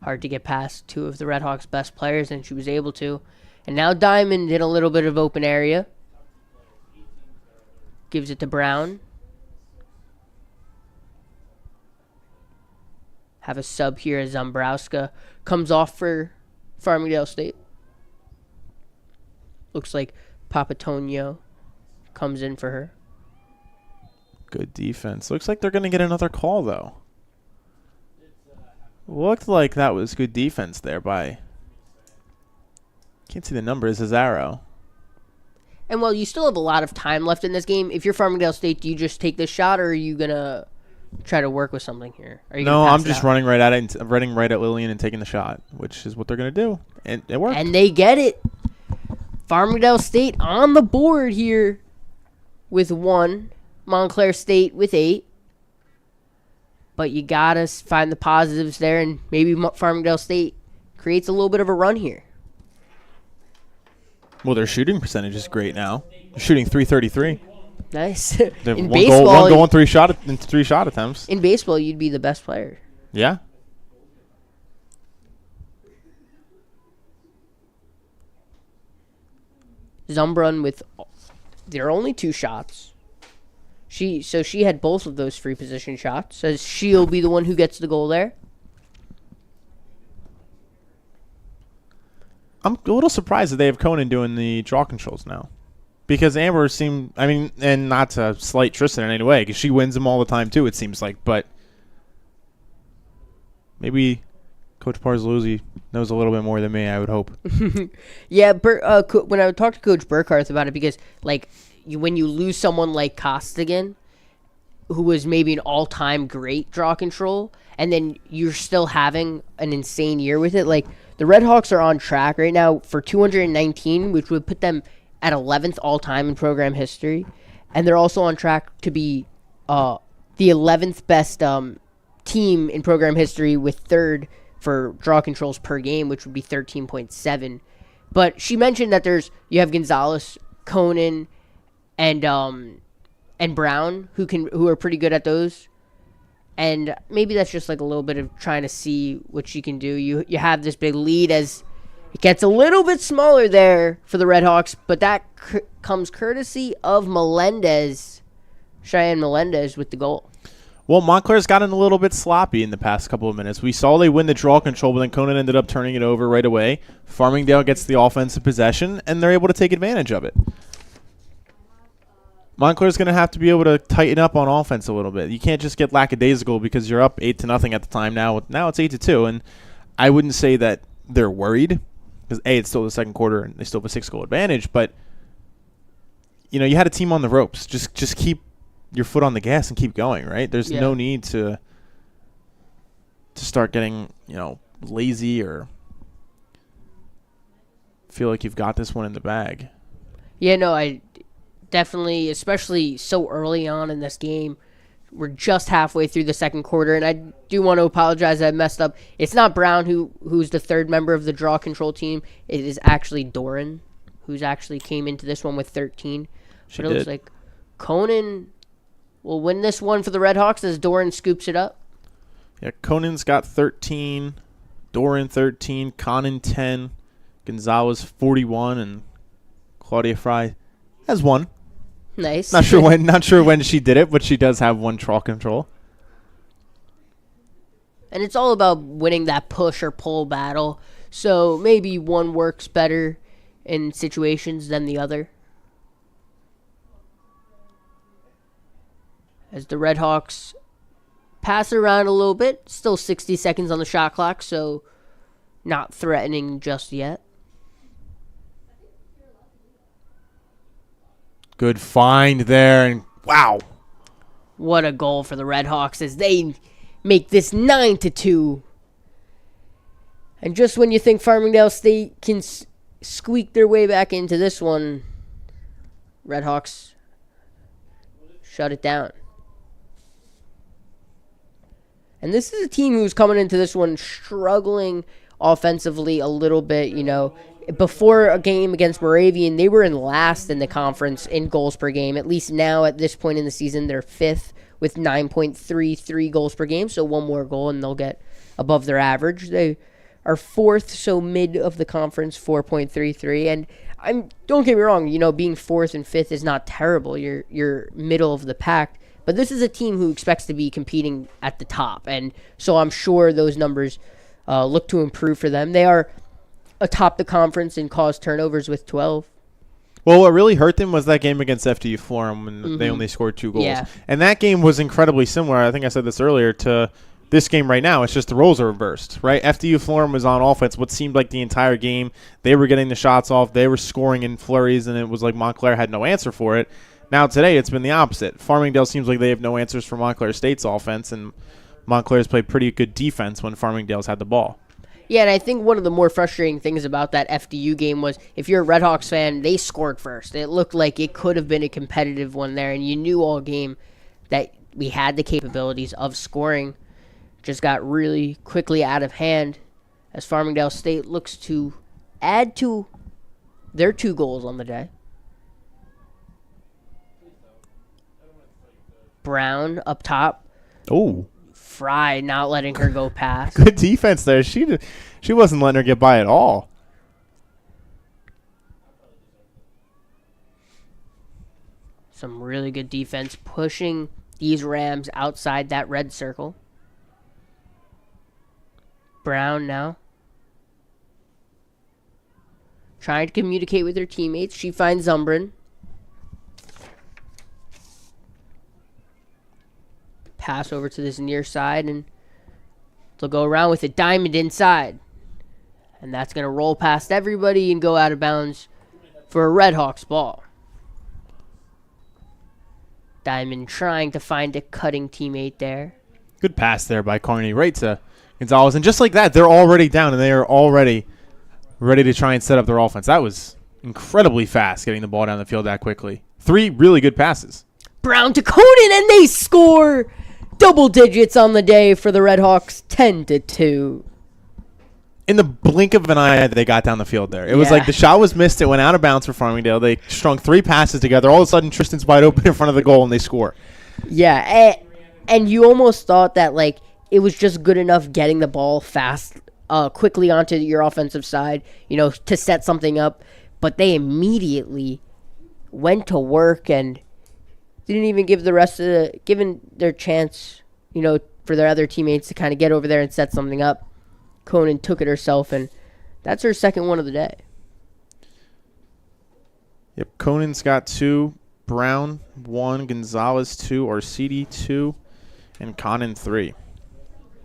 Hard to get past 2 of the Redhawks' best players, and she was able to. And now Diamond in a little bit of open area. Gives it to Brown. Have a sub here as Zambrowska comes off for Farmingdale State. Looks like Papatonio comes in for her. Good defense. Looks like they're going to get another call, though. Looked like that was good defense there by... Can't see the number. Cesaro. And while you still have a lot of time left in this game, if you're Farmingdale State, do you just take this shot, or are you going to try to work with something here? No, I'm just running right at it, running right at Lillian and taking the shot, which is what they're going to do. And it worked. And they get it. Farmingdale State on the board here with 1. Montclair State with 8. But you got to find the positives there, and maybe Farmingdale State creates a little bit of a run here. Well, their shooting percentage is great now. They're shooting .333. Nice. In baseball, one goal and 3 shot attempts. In baseball, you'd be the best player. Yeah. Zumbrun with their only 2 shots. She had both of those free position shots. So she'll be the one who gets the goal there. I'm a little surprised that they have Conan doing the draw controls now. Because Amber seemed, I mean, and not to slight Tristan in any way, because she wins them all the time too, it seems like. But maybe Coach Parzaluzzi knows a little bit more than me, I would hope. Yeah, when I talked to Coach Burkhardt about it, because when you lose someone like Costigan, who was maybe an all-time great draw control, and then you're still having an insane year with it, the Redhawks are on track right now for 219, which would put them at 11th all-time in program history. And they're also on track to be the 11th best team in program history with 3rd for draw controls per game, which would be 13.7. But she mentioned that you have Gonzalez, Conan, and Brown who are pretty good at those. And maybe that's just like a little bit of trying to see what she can do. You have this big lead as it gets a little bit smaller there for the Redhawks, but that comes courtesy of Cheyenne Melendez with the goal. Well, Montclair's gotten a little bit sloppy in the past couple of minutes. We saw they win the draw control, but then Conan ended up turning it over right away. Farmingdale gets the offensive possession, and they're able to take advantage of it. Montclair's going to have to be able to tighten up on offense a little bit. You can't just get lackadaisical because you're up 8-0 at the time. Now it's 8-2, and I wouldn't say that they're worried because, A, it's still the second quarter, and they still have a 6-goal advantage, but you had a team on the ropes. Just keep your foot on the gas and keep going, right? There's no need to start getting, lazy or feel like you've got this one in the bag. Yeah, no, I definitely, especially so early on in this game. We're just halfway through the second quarter, and I do want to apologize that I messed up. It's not Brown who's the third member of the draw control team. It is actually Doran, who's actually came into this one with 13. But it looks like Conan will win this one for the Redhawks as Doran scoops it up. Yeah, Conan's got 13, Doran 13, Conan 10, Gonzalez 41, and Claudia Fry has 1. Nice. Not sure when she did it, but she does have 1 draw control. And it's all about winning that push or pull battle. So maybe one works better in situations than the other. As the Redhawks pass it around a little bit. Still 60 seconds on the shot clock, so not threatening just yet. Good find there, and wow. What a goal for the Redhawks as they make this 9-2. And just when you think Farmingdale State can squeak their way back into this one, Redhawks shut it down. And this is a team who's coming into this one struggling offensively a little bit, Before a game against Moravian, they were in last in the conference in goals per game. At least now, at this point in the season, they're 5th with 9.33 goals per game. So one more goal, and they'll get above their average. They are 4th, so mid of the conference, 4.33. And don't get me wrong, being 4th and 5th is not terrible. You're middle of the pack. But this is a team who expects to be competing at the top. And so I'm sure those numbers look to improve for them. They are atop the conference in caused turnovers with 12. Well, what really hurt them was that game against FDU Florham when they only scored 2 goals. Yeah. And that game was incredibly similar, I think I said this earlier, to this game right now. It's just the roles are reversed, right? FDU Florham was on offense what seemed like the entire game. They were getting the shots off. They were scoring in flurries, and it was like Montclair had no answer for it. Now today it's been the opposite. Farmingdale seems like they have no answers for Montclair State's offense, and Montclair's played pretty good defense when Farmingdale's had the ball. Yeah, and I think one of the more frustrating things about that FDU game was if you're a Redhawks fan, they scored first. It looked like it could have been a competitive one there, and you knew all game that we had the capabilities of scoring. Just got really quickly out of hand as Farmingdale State looks to add to their 2 goals on the day. Brown up top. Oh. Fry not letting her go past. Good defense there. She wasn't letting her get by at all. Some really good defense pushing these Rams outside that red circle. Brown now trying to communicate with her teammates. She finds Zumbrin. Pass over to this near side, and they'll go around with a diamond inside. And that's going to roll past everybody and go out of bounds for a Redhawks ball. Diamond trying to find a cutting teammate there. Good pass there by Carney right to Gonzalez. And just like that, they're already down, and they are already ready to try and set up their offense. That was incredibly fast, getting the ball down the field that quickly. 3 really good passes. Brown to Conan, and they score! Double digits on the day for the Redhawks, 10-2. in the blink of an eye, they got down the field there. It was like the shot was missed. It went out of bounds for Farmingdale. They strung 3 passes together. All of a sudden, Tristan's wide open in front of the goal, and they score. Yeah, and you almost thought that, like, it was just good enough getting the ball quickly onto your offensive side, to set something up. But they immediately went to work and didn't even give given their chance, for their other teammates to kind of get over there and set something up. Conan took it herself, and that's her second one of the day. Yep, Conan's got 2, Brown 1, Gonzalez 2, Arcidi 2, and Conan 3.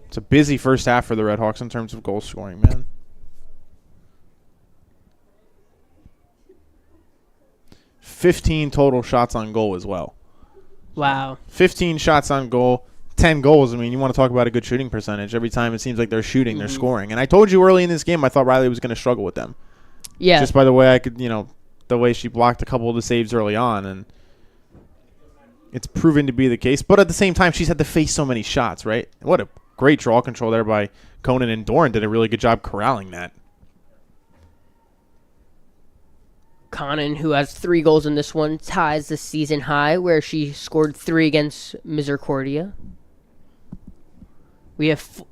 It's a busy first half for the Redhawks in terms of goal scoring, man. $15 total shots on goal as well. Wow. 15 shots on goal, 10 goals. I mean, you want to talk about a good shooting percentage. Every time it seems like they're shooting, they're scoring. And I told you early in this game I thought Riley was going to struggle with them. Yeah. Just by the way the way she blocked a couple of the saves early on. And it's proven to be the case. But at the same time, she's had to face so many shots, right? What a great draw control there by Conan, and Doran did a really good job corralling that. Conan, who has 3 goals in this one, ties the season high where she scored 3 against Misericordia. We have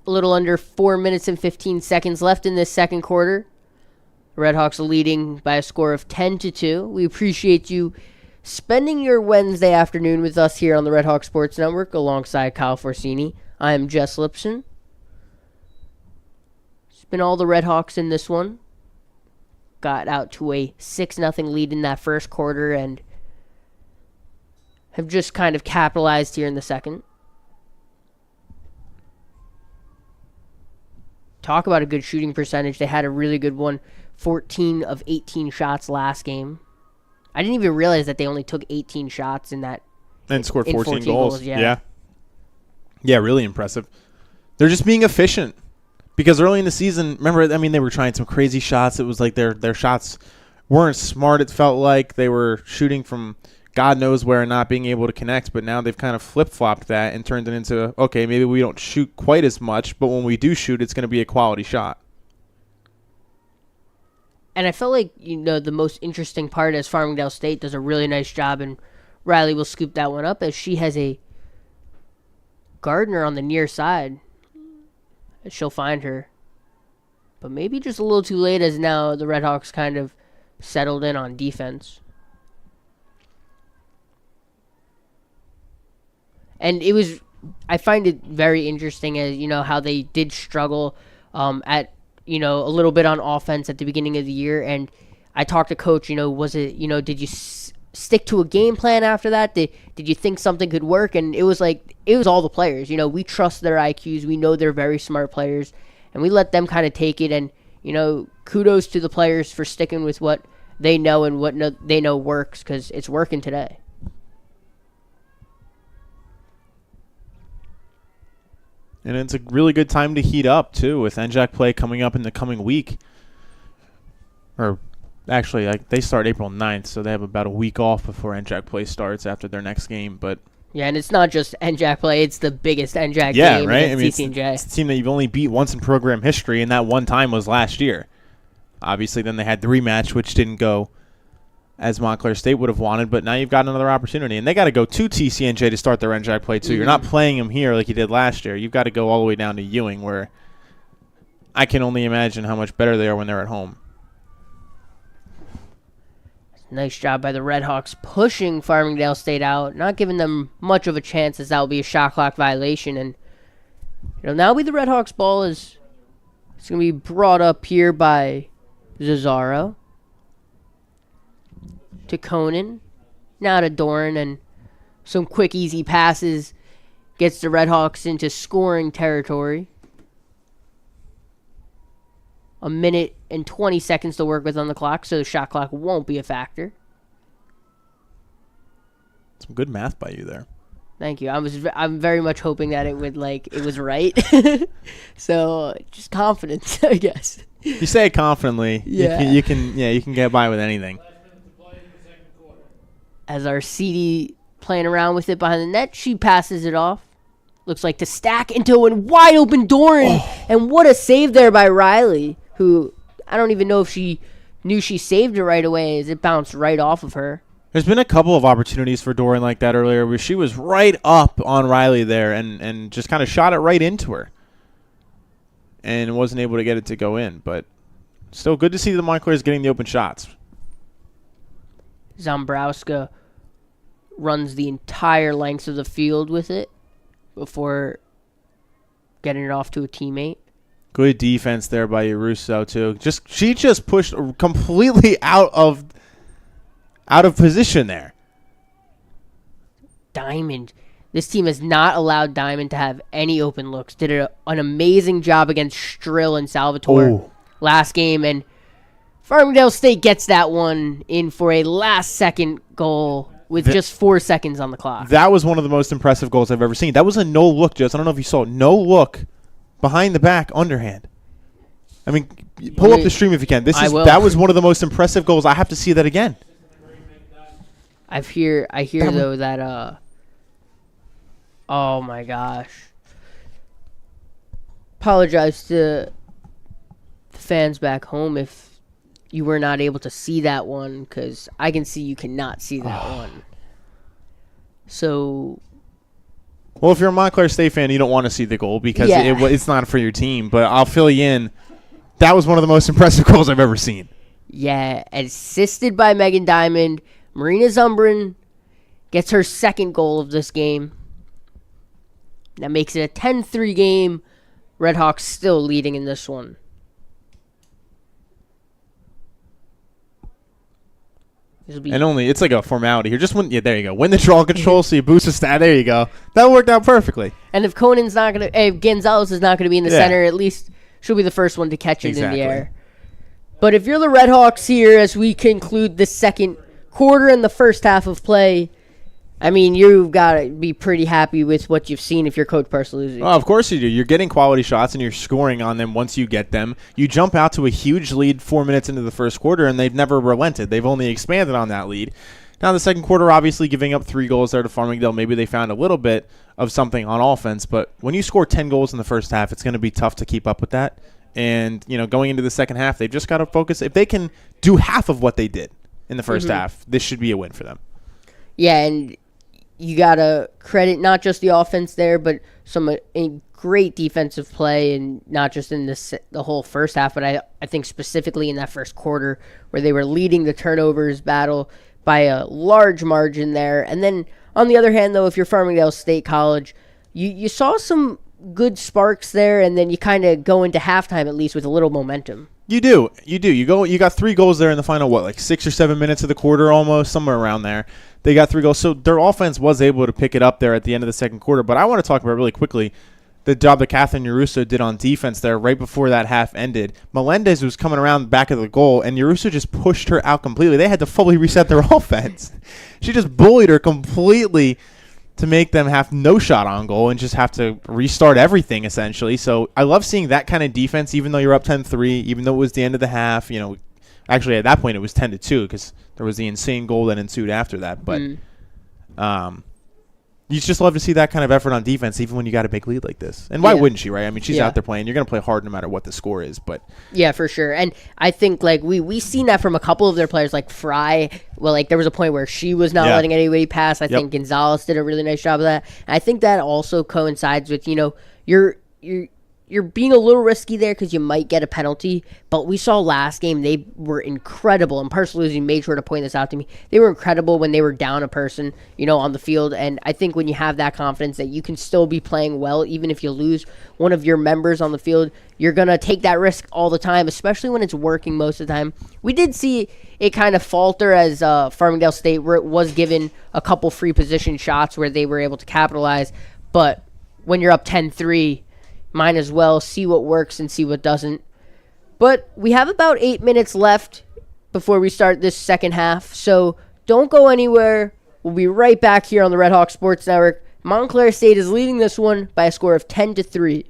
a little under 4 minutes and 15 seconds left in this second quarter. Redhawks leading by a score of 10-2. We appreciate you spending your Wednesday afternoon with us here on the Redhawk Sports Network alongside Kyle Forsini. I am Jess Lipson. It's been all the Redhawks in this one. Got out to a 6-0 lead in that first quarter and have just kind of capitalized here in the second. Talk about a good shooting percentage. They had a really good one. 14 of 18 shots last game. I didn't even realize that they only took 18 shots in that. And scored 14 goals. Yeah, really impressive. They're just being efficient. Because early in the season, remember, they were trying some crazy shots. It was like their shots weren't smart, it felt like. They were shooting from God knows where and not being able to connect. But now they've kind of flip-flopped that and turned it into, okay, maybe we don't shoot quite as much, but when we do shoot, it's going to be a quality shot. And I felt like, the most interesting part is Farmingdale State does a really nice job, and Riley will scoop that one up as she has a Gardner on the near side. She'll find her. But maybe just a little too late as now the Redhawks kind of settled in on defense. And I find it very interesting as, how they did struggle at, a little bit on offense at the beginning of the year. And I talked to Coach, was it, did you stick to a game plan after that? Did you think something could work? And it was all the players. We trust their IQs. We know they're very smart players, and we let them kind of take it. And kudos to the players for sticking with what they know and what they know works, because it's working today. And it's a really good time to heat up too, with NJAC play coming up in the coming week. Or actually, they start April 9th, so they have about a week off before NJAC play starts after their next game. But yeah, and it's not just NJAC play; it's the biggest NJAC game. Right? CCNJ. It's a team that you've only beat once in program history, and that one time was last year. Obviously, then they had the rematch, which didn't go as Montclair State would have wanted, but now you've got another opportunity. And they got to go to TCNJ to start their NJAC play, too. You're not playing them here like you did last year. You've got to go all the way down to Ewing, where I can only imagine how much better they are when they're at home. Nice job by the Redhawks pushing Farmingdale State out, not giving them much of a chance, as that will be a shot clock violation. And now the Redhawks ball it's going to be brought up here by Zazaro to Conan, now to Doran, and some quick, easy passes gets the Redhawks into scoring territory. A minute and 20 seconds to work with on the clock, so the shot clock won't be a factor. Some good math by you there. Thank you. I'm very much hoping that it was right. So just confidence, I guess. You say it confidently. Yeah. You can get by with anything. As our CD playing around with it behind the net, she passes it off. Looks like to stack into a wide open Doran. And what a save there by Riley, who I don't even know if she knew she saved it right away as it bounced right off of her. There's been a couple of opportunities for Doran like that earlier where she was right up on Riley there and just kind of shot it right into her. And wasn't able to get it to go in. But still good to see the Montclairs getting the open shots. Zambrowska runs the entire length of the field with it before getting it off to a teammate. Good defense there by Russo too. She just pushed completely out of position there. Diamond. This team has not allowed Diamond to have any open looks. Did an amazing job against Strill and Salvatore last game, and Farmingdale State gets that one in for a last-second goal with just 4 seconds on the clock. That was one of the most impressive goals I've ever seen. That was a no-look, Jess. I don't know if you saw it. No-look, behind the back, underhand. I mean, pull up the stream if you can. That was one of the most impressive goals. I have to see that again. I hear though that oh my gosh. Apologize to the fans back home if you were not able to see that one, because I can see you cannot see that one. So, well, if you're a Montclair State fan, you don't want to see the goal because it's not for your team. But I'll fill you in. That was one of the most impressive goals I've ever seen. Yeah, assisted by Megan Diamond. Marina Zumbrin gets her second goal of this game. That makes it a 10-3 game. Redhawks still leading in this one. It's like a formality here. Just there you go. Win the draw control, so you boost the stat. There you go. That worked out perfectly. And if Gonzalez is not gonna be in the center, at least she'll be the first one to catch it in the air. But if you're the Redhawks here, as we conclude the second quarter and the first half of play, I mean, you've got to be pretty happy with what you've seen if you're Coach Persaluzzi. Oh, of course you do. You're getting quality shots, and you're scoring on them once you get them. You jump out to a huge lead 4 minutes into the first quarter, and they've never relented. They've only expanded on that lead. Now, the second quarter, obviously giving up 3 goals there to Farmingdale. Maybe they found a little bit of something on offense, but when you score 10 goals in the first half, it's going to be tough to keep up with that. And, going into the second half, they've just got to focus. If they can do half of what they did in the first half, this should be a win for them. Yeah, and you got to credit not just the offense there, but some great defensive play, and not just in the whole first half, but I think specifically in that first quarter where they were leading the turnovers battle by a large margin there. And then on the other hand, though, if you're Farmingdale State College, you saw some good sparks there, and then you kind of go into halftime at least with a little momentum. You do. You got 3 goals there in the final, 6 or 7 minutes of the quarter almost, somewhere around there. They got 3 goals. So their offense was able to pick it up there at the end of the second quarter. But I want to talk about really quickly the job that Catherine Yaruso did on defense there right before that half ended. Melendez was coming around the back of the goal, and Yaruso just pushed her out completely. They had to fully reset their offense. She just bullied her completely to make them have no shot on goal and just have to restart everything, essentially. So I love seeing that kind of defense, even though you're up 10-3, even though it was the end of the half. Actually, at that point, it was 10-2 because there was the insane goal that ensued after that. But you just love to see that kind of effort on defense, even when you got a big lead like this. And why wouldn't she, right? I mean, she's out there playing. You're going to play hard no matter what the score is. But yeah, for sure. And I think we seen that from a couple of their players, like Fry. Well, there was a point where she was not letting anybody pass. I think Gonzalez did a really nice job of that. And I think that also coincides with you're being a little risky there because you might get a penalty. But we saw last game they were incredible, and Persaluzzi made sure to point this out to me. They were incredible when they were down a person, on the field. And I think when you have that confidence that you can still be playing well, even if you lose one of your members on the field, you're going to take that risk all the time, especially when it's working most of the time. We did see it kind of falter as Farmingdale State was given a couple free position shots where they were able to capitalize. But when you're up 10-3, might as well see what works and see what doesn't. But we have about 8 minutes left before we start this second half, so don't go anywhere. We'll be right back here on the Redhawks Sports Network. Montclair State is leading this one by a score of 10-3.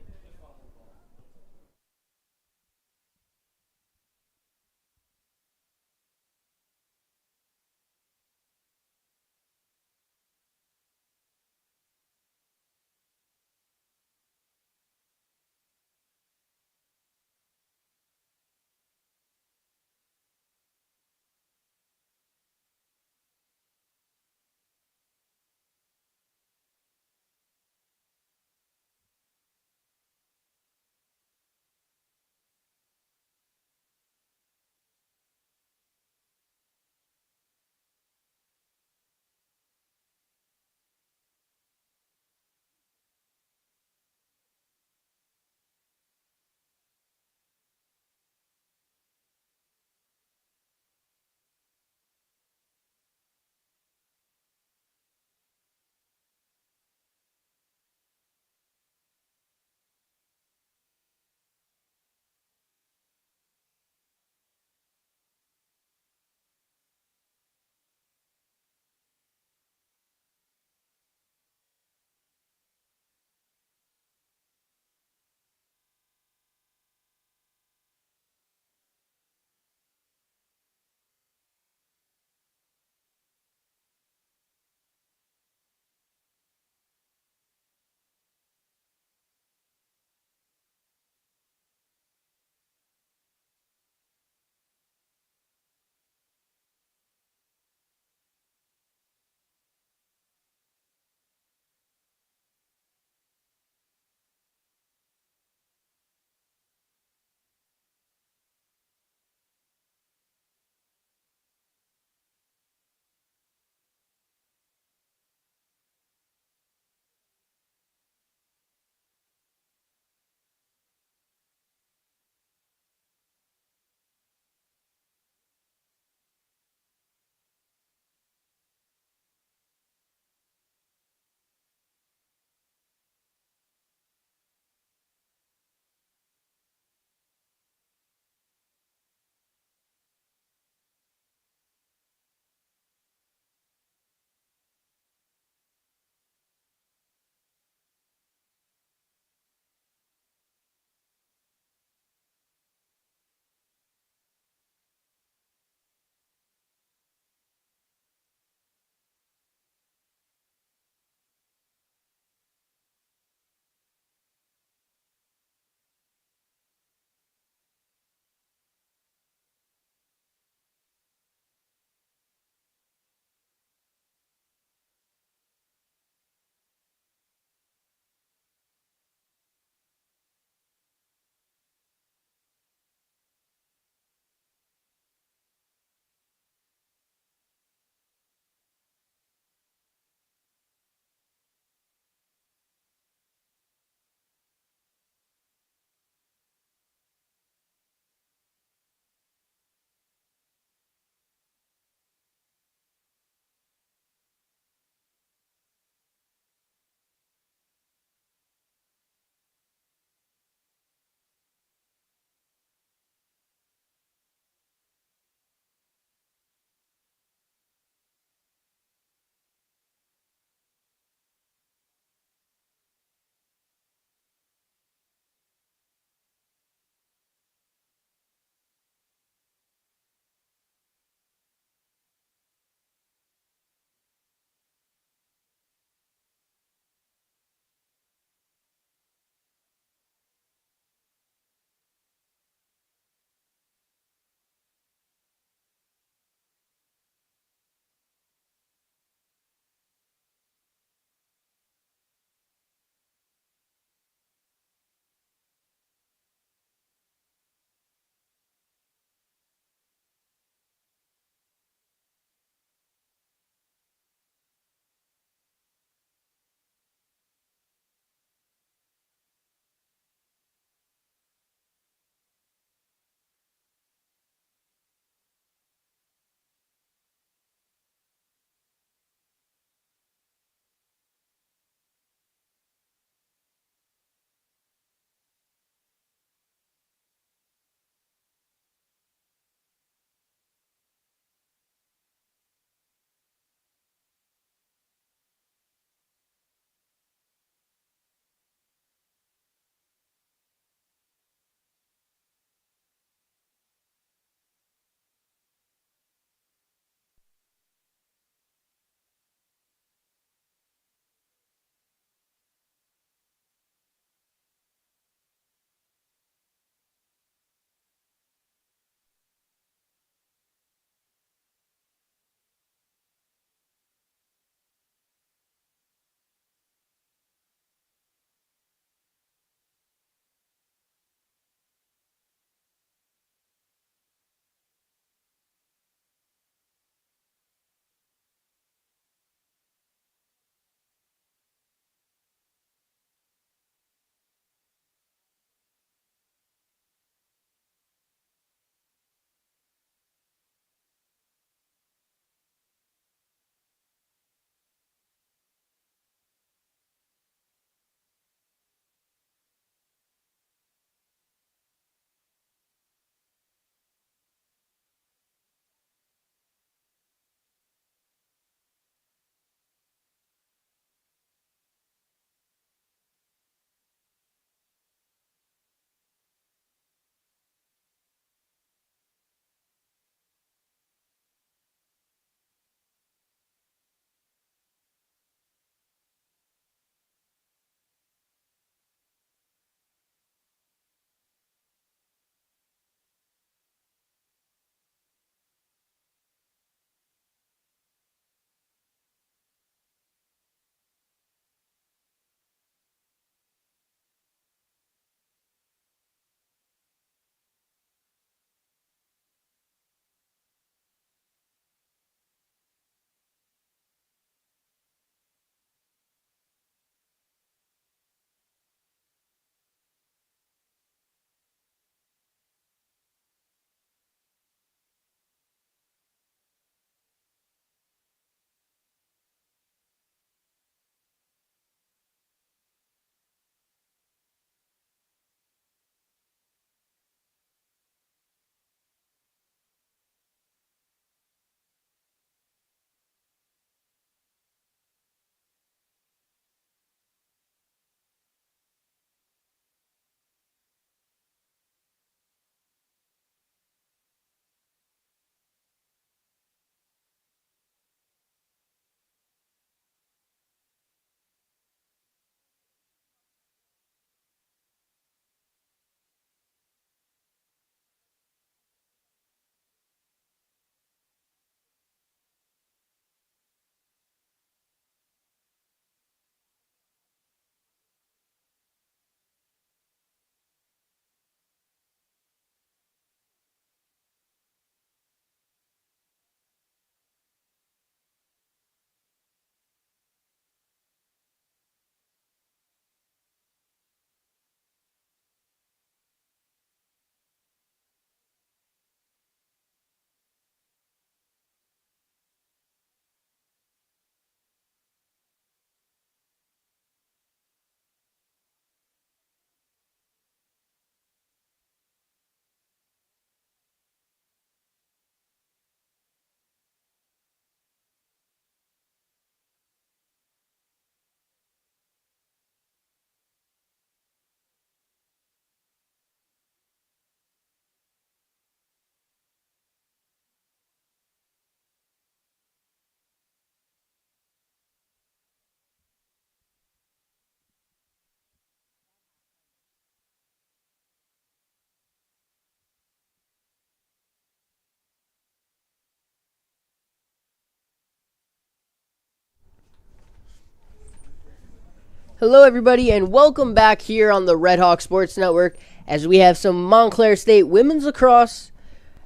Hello, everybody, and welcome back here on the Redhawks Sports Network as we have some Montclair State women's lacrosse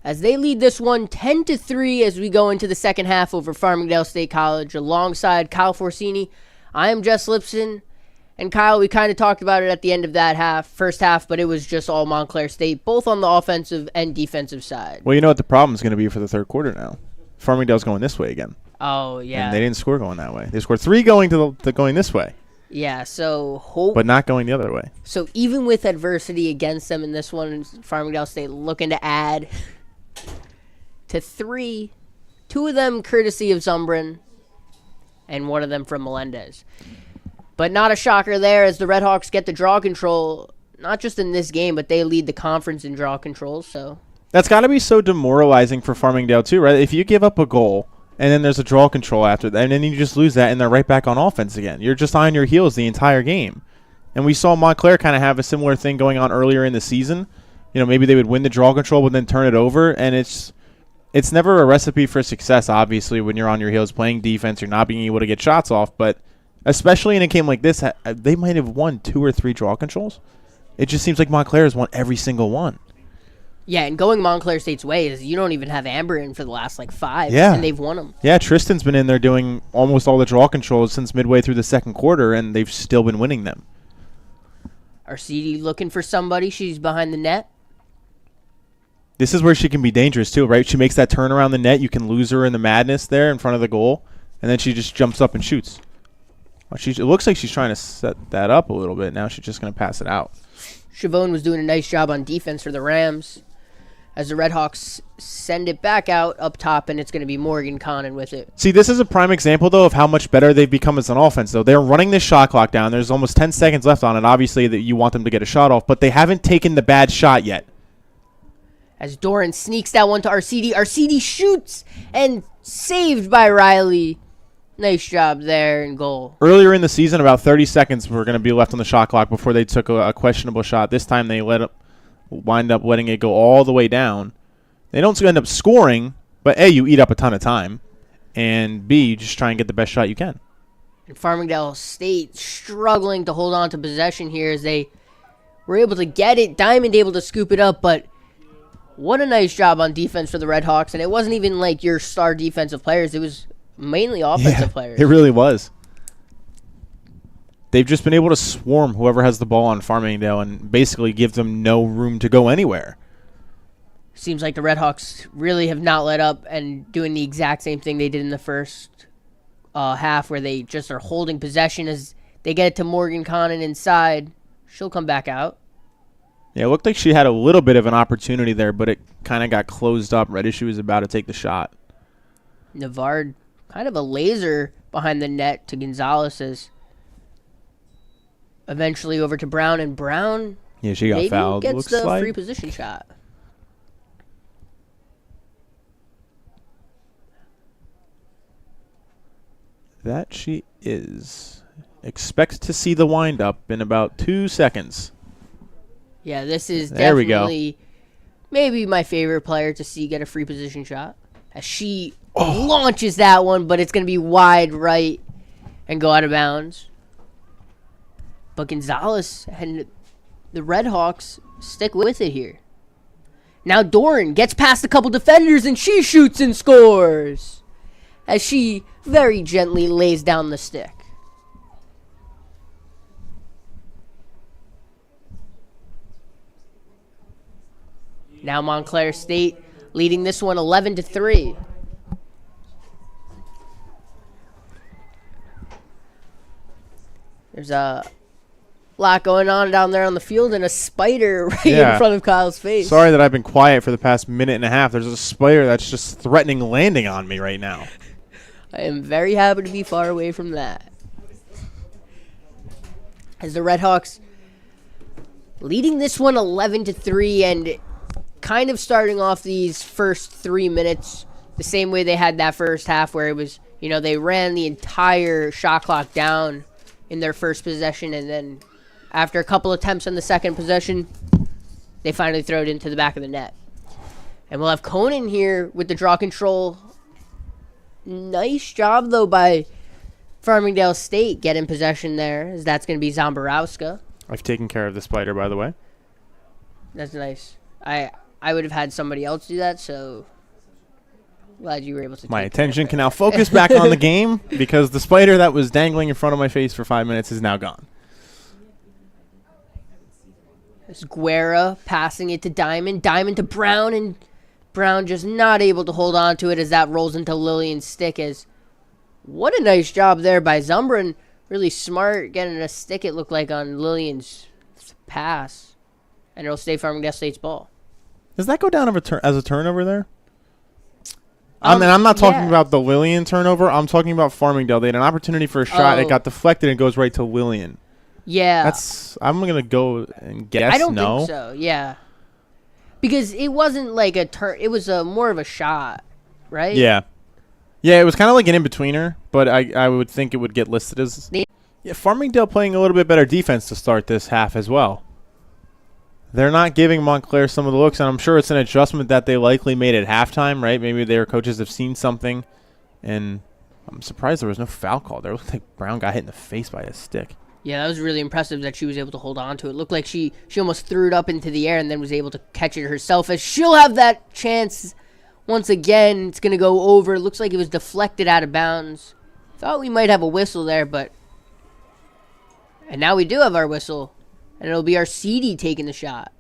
as they lead this one 10-3 as we go into the second half over Farmingdale State College alongside Kyle Forsini. I am Jess Lipson, and Kyle, we kind of talked about it at the end of that first half, but it was just all Montclair State, both on the offensive and defensive side. Well, you know what the problem is going to be for the third quarter now. Farmingdale's going this way again. Oh, yeah. And they didn't score going that way. They scored 3 going going this way. Yeah, but not going the other way. So even with adversity against them in this one, Farmingdale State looking to add to 3, 2 of them courtesy of Zumbrin, and 1 of them from Melendez. But not a shocker there as the Redhawks get the draw control, not just in this game, but they lead the conference in draw control. So that's got to be so demoralizing for Farmingdale too, right? If you give up a goal and then there's a draw control after that, and then you just lose that, and they're right back on offense again. You're just on your heels the entire game. And we saw Montclair kind of have a similar thing going on earlier in the season. You know, maybe they would win the draw control, but then turn it over, and it's never a recipe for success, obviously, when you're on your heels playing defense, you're not being able to get shots off, but especially in a game like this, they might have won 2 or 3 draw controls. It just seems like Montclair has won every single one. Yeah, and going Montclair State's way is you don't even have Amber in for the last, 5, and they've won them. Yeah, Tristan's been in there doing almost all the draw controls since midway through the second quarter, and they've still been winning them. Arcidi looking for somebody. She's behind the net. This is where she can be dangerous, too, right? She makes that turn around the net. You can lose her in the madness there in front of the goal, and then she just jumps up and shoots. It looks like she's trying to set that up a little bit. Now she's just going to pass it out. Chavone was doing a nice job on defense for the Rams as the Redhawks send it back out up top, and it's going to be Morgan Connon with it. See, this is a prime example, though, of how much better they've become as an offense, though. They're running this shot clock down. There's almost 10 seconds left on it. Obviously, that you want them to get a shot off, but they haven't taken the bad shot yet. As Doran sneaks that one to Arcidi. Arcidi shoots and saved by Riley. Nice job there in goal. Earlier in the season, about 30 seconds were going to be left on the shot clock before they took a questionable shot. This time they wind up letting it go all the way down. They don't end up scoring, but A, you eat up a ton of time, and B, you just try and get the best shot you can. And Farmingdale State struggling to hold on to possession here as they were able to get it. Diamond able to scoop it up, but what a nice job on defense for the Redhawks. And it wasn't even like your star defensive players. It was mainly offensive players. It really was. They've just been able to swarm whoever has the ball on Farmingdale and basically give them no room to go anywhere. Seems like the Redhawks really have not let up and doing the exact same thing they did in the first half, where they just are holding possession as they get it to Morgan Connon inside. She'll come back out. Yeah, it looked like she had a little bit of an opportunity there, but it kind of got closed up right as she was about to take the shot. Navard, kind of a laser behind the net to Gonzalez, as eventually over to Brown, and Brown she got fouled. Gets looks the like free position shot. That she is. Expect to see the wind up in about 2 seconds. Yeah, this is there definitely maybe my favorite player to see get a free position shot. As she launches that one, but it's going to be wide right and go out of bounds. But Gonzalez and the Redhawks stick with it here. Now Doran gets past a couple defenders and she shoots and scores as she very gently lays down the stick. Now Montclair State leading this one 11-3. There's a lot going on down there on the field and a spider right in front of Kyle's face. Sorry that I've been quiet for the past minute and a half. There's a spider that's just threatening landing on me right now. I am very happy to be far away from that. As the Redhawks leading this one 11-3 and kind of starting off these first 3 minutes the same way they had that first half, where it was, they ran the entire shot clock down in their first possession, and then after a couple attempts on the second possession, they finally throw it into the back of the net. And we'll have Conan here with the draw control. Nice job, though, by Farmingdale State get in possession there, as that's going to be Zamborowska. I've taken care of the spider, by the way. That's nice. I would have had somebody else do that, so glad you were able to. My attention can now focus back on the game because the spider that was dangling in front of my face for 5 minutes is now gone. It's Guerra passing it to Diamond. Diamond to Brown, and Brown just not able to hold on to it as that rolls into Lillian's stick. What a nice job there by Zumbrin. Really smart getting a stick, it looked like, on Lillian's pass. And it'll stay Farmingdale State's ball. Does that go down as a turnover there? I'm not talking about the Lillian turnover. I'm talking about Farmingdale. They had an opportunity for a shot. It got deflected and goes right to Lillian. Yeah. I'm going to go and guess no. I don't think so, yeah. Because it wasn't like a turn. It was more of a shot, right? Yeah. Yeah, it was kind of like an in-betweener, but I would think it would get listed as... Yeah, Farmingdale playing a little bit better defense to start this half as well. They're not giving Montclair some of the looks, and I'm sure it's an adjustment that they likely made at halftime, right? Maybe their coaches have seen something, and I'm surprised there was no foul call there. It looked like Brown got hit in the face by a stick. Yeah, that was really impressive that she was able to hold on to it. It looked like she almost threw it up into the air and then was able to catch it herself, as she'll have that chance once again. It's going to go over. It looks like it was deflected out of bounds. Thought we might have a whistle there, but... And now we do have our whistle. And it'll be our CD taking the shot.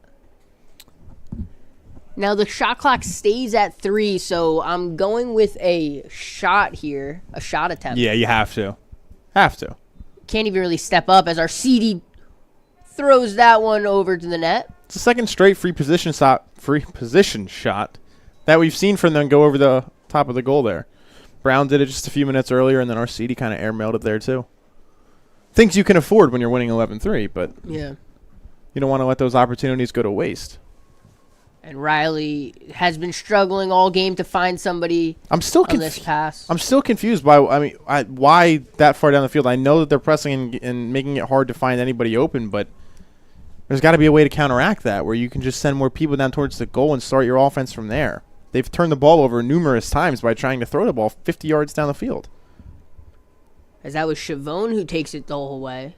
Now the shot clock stays at 3, so I'm going with a shot here. A shot attempt. Yeah, you have to. Have to. Can't even really step up as our CD throws that one over to the net. It's the second straight free position shot that we've seen from them go over the top of the goal there. Brown did it just a few minutes earlier, and then our CD kind of airmailed it there too. Things you can afford when you're winning 11-3, but yeah, you don't want to let those opportunities go to waste. And Riley has been struggling all game to find somebody on this pass. I'm still confused by why that far down the field. I know that they're pressing and making it hard to find anybody open, but there's got to be a way to counteract that where you can just send more people down towards the goal and start your offense from there. They've turned the ball over numerous times by trying to throw the ball 50 yards down the field. As that was Chavone who takes it the whole way.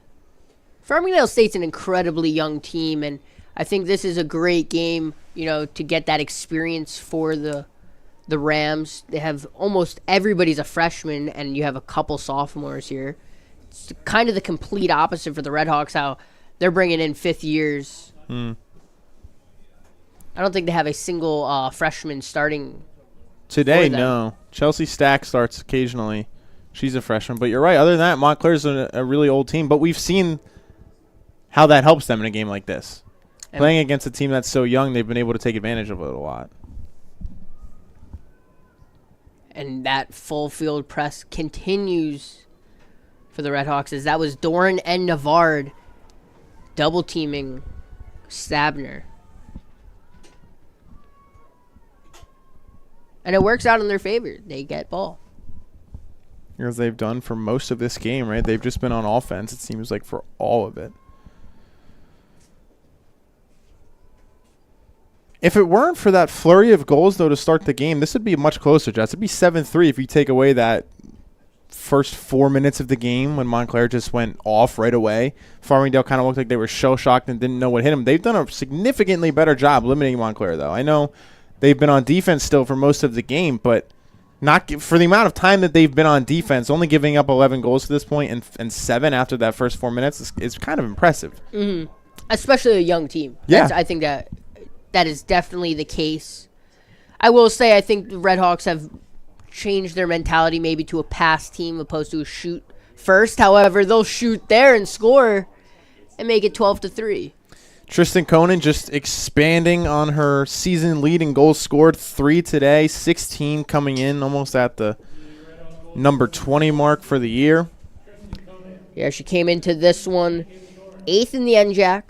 Farmingdale State's an incredibly young team, and I think this is a great game, to get that experience for the Rams. They have almost everybody's a freshman, and you have a couple sophomores here. It's kind of the complete opposite for the Redhawks, how they're bringing in fifth years. I don't think they have a single freshman starting today. No, Chelsea Stack starts occasionally. She's a freshman, but you're right. Other than that, Montclair's a really old team, but we've seen how that helps them in a game like this. Playing against a team that's so young, they've been able to take advantage of it a lot. And that full field press continues for the Redhawks, as that was Doran and Navard double teaming Stabner. And it works out in their favor. They get ball. As they've done for most of this game, right? They've just been on offense, it seems like, for all of it. If it weren't for that flurry of goals, though, to start the game, this would be much closer, Jess. It'd be 7-3 if you take away that first 4 minutes of the game when Montclair just went off right away. Farmingdale kind of looked like they were shell-shocked and didn't know what hit them. They've done a significantly better job limiting Montclair, though. I know they've been on defense still for most of the game, but not for the amount of time that they've been on defense, only giving up 11 goals to this point and 7 after that first 4 minutes is kind of impressive. Mm-hmm. Especially a young team. Yeah. I think that is definitely the case. I will say I think the Redhawks have changed their mentality maybe to a pass team opposed to a shoot first. However, they'll shoot there and score and make it 12-3. Tristan Conan just expanding on her season leading goals scored, 3 today, 16 coming in, almost at the number 20 mark for the year. Yeah, she came into this one 8th in the NJAC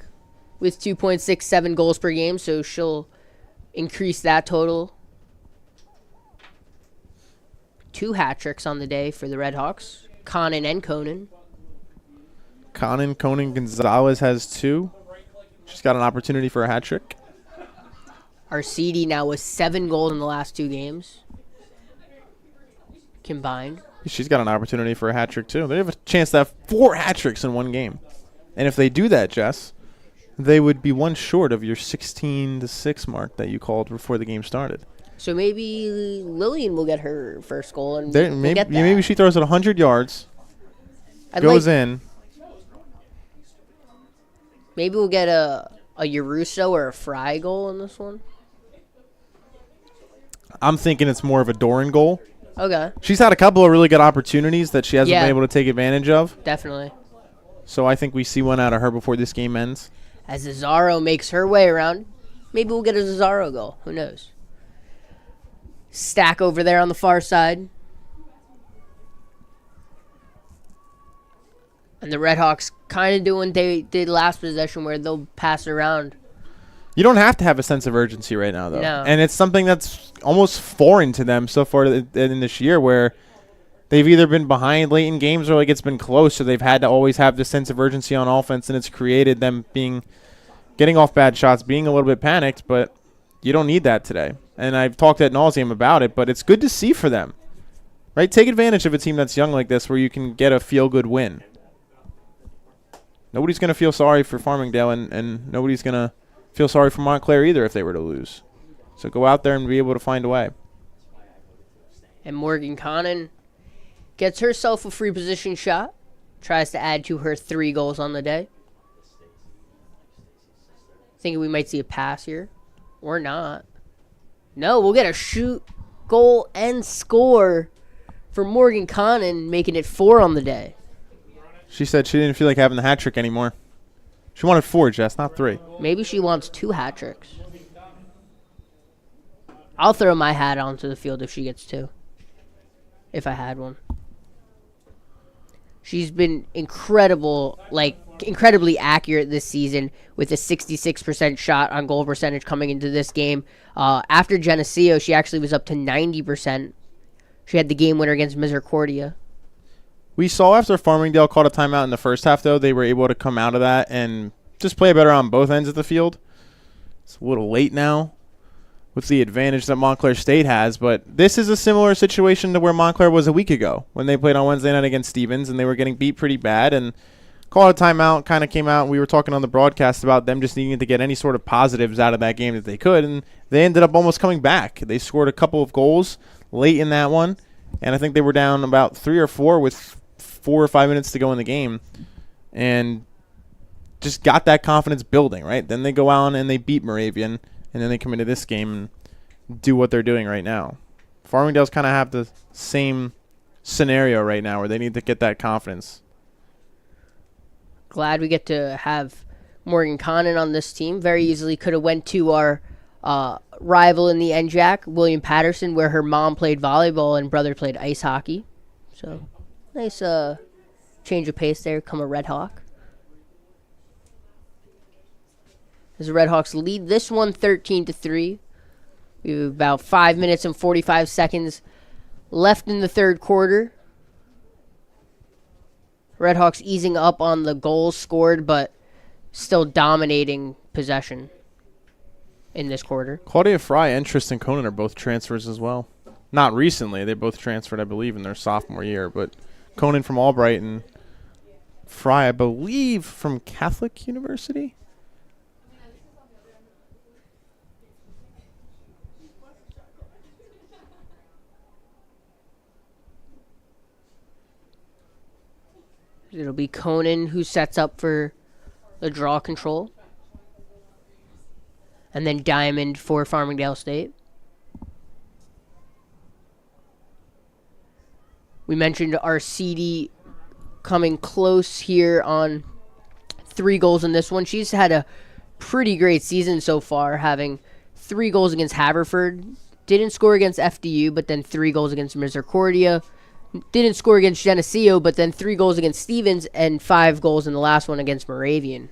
with 2.67 goals per game, so she'll increase that total. 2 hat tricks on the day for the Redhawks, Conan and Conan. Conan Gonzalez has 2. She's got an opportunity for a hat trick. Our CD now with 7 goals in the last 2 games. combined. She's got an opportunity for a hat trick, too. They have a chance to have 4 hat tricks in one game. And if they do that, Jess, they would be one short of your 16-6 mark that you called before the game started. So maybe Lillian will get her first goal. And maybe she throws it 100 yards, goes in. Maybe we'll get a Yaruso or a Fry goal in this one. I'm thinking it's more of a Doran goal. Okay. She's had a couple of really good opportunities that she hasn't been able to take advantage of. Definitely. So I think we see one out of her before this game ends. As Cesaro makes her way around, maybe we'll get a Cesaro goal. Who knows? Stack over there on the far side. And the Redhawks kind of do what they did last possession where they'll pass it around. You don't have to have a sense of urgency right now, though. No. And it's something that's almost foreign to them so far in this year where they've either been behind late in games or like it's been close, so they've had to always have this sense of urgency on offense, and it's created them getting off bad shots, being a little bit panicked, but you don't need that today. And I've talked ad nauseum about it, but it's good to see for them. Right? Take advantage of a team that's young like this where you can get a feel-good win. Nobody's going to feel sorry for Farmingdale, and nobody's going to feel sorry for Montclair either if they were to lose. So go out there and be able to find a way. And Morgan Connon gets herself a free position shot. Tries to add to her 3 goals on the day. Thinking we might see a pass here. Or not. No, we'll get a shoot, goal, and score for Morgan Connon, making it 4 on the day. She said she didn't feel like having the hat trick anymore. She wanted 4, Jess, not 3. Maybe she wants 2 hat tricks. I'll throw my hat onto the field if she gets 2. If I had one. She's been incredibly accurate this season with a 66% shot on goal percentage coming into this game. After Geneseo, she actually was up to 90%. She had the game winner against Misericordia. We saw after Farmingdale called a timeout in the first half, though, they were able to come out of that and just play better on both ends of the field. It's a little late now with the advantage that Montclair State has, but this is a similar situation to where Montclair was a week ago when they played on Wednesday night against Stevens, and they were getting beat pretty bad, and called a timeout, kind of came out, and we were talking on the broadcast about them just needing to get any sort of positives out of that game that they could, and they ended up almost coming back. They scored a couple of goals late in that one, and I think they were down about 3 or 4 with 4 or 5 minutes to go in the game, and just got that confidence building, right? Then they go out and they beat Moravian, and then they come into this game and do what they're doing right now. Farmingdale's kind of have the same scenario right now where they need to get that confidence. Glad we get to have Morgan Connon on this team. Very easily could have went to our rival in the NJAC, William Patterson, where her mom played volleyball and brother played ice hockey. So nice change of pace there. Come a Red Hawk. As the Redhawks lead this one 13-3. We have about 5 minutes and 45 seconds left in the third quarter. Redhawks easing up on the goals scored, but still dominating possession in this quarter. Claudia Fry and Tristan Conan are both transfers as well. Not recently. They both transferred, I believe, in their sophomore year. But Conan from Albright and Fry, I believe, from Catholic University. It'll be Conan who sets up for the draw control. And then Diamond for Farmingdale State. We mentioned our CD coming close here on 3 goals in this one. She's had a pretty great season so far, having 3 goals against Haverford. Didn't score against FDU, but then 3 goals against Misericordia. Didn't score against Geneseo, but then 3 goals against Stevens and 5 goals in the last one against Moravian.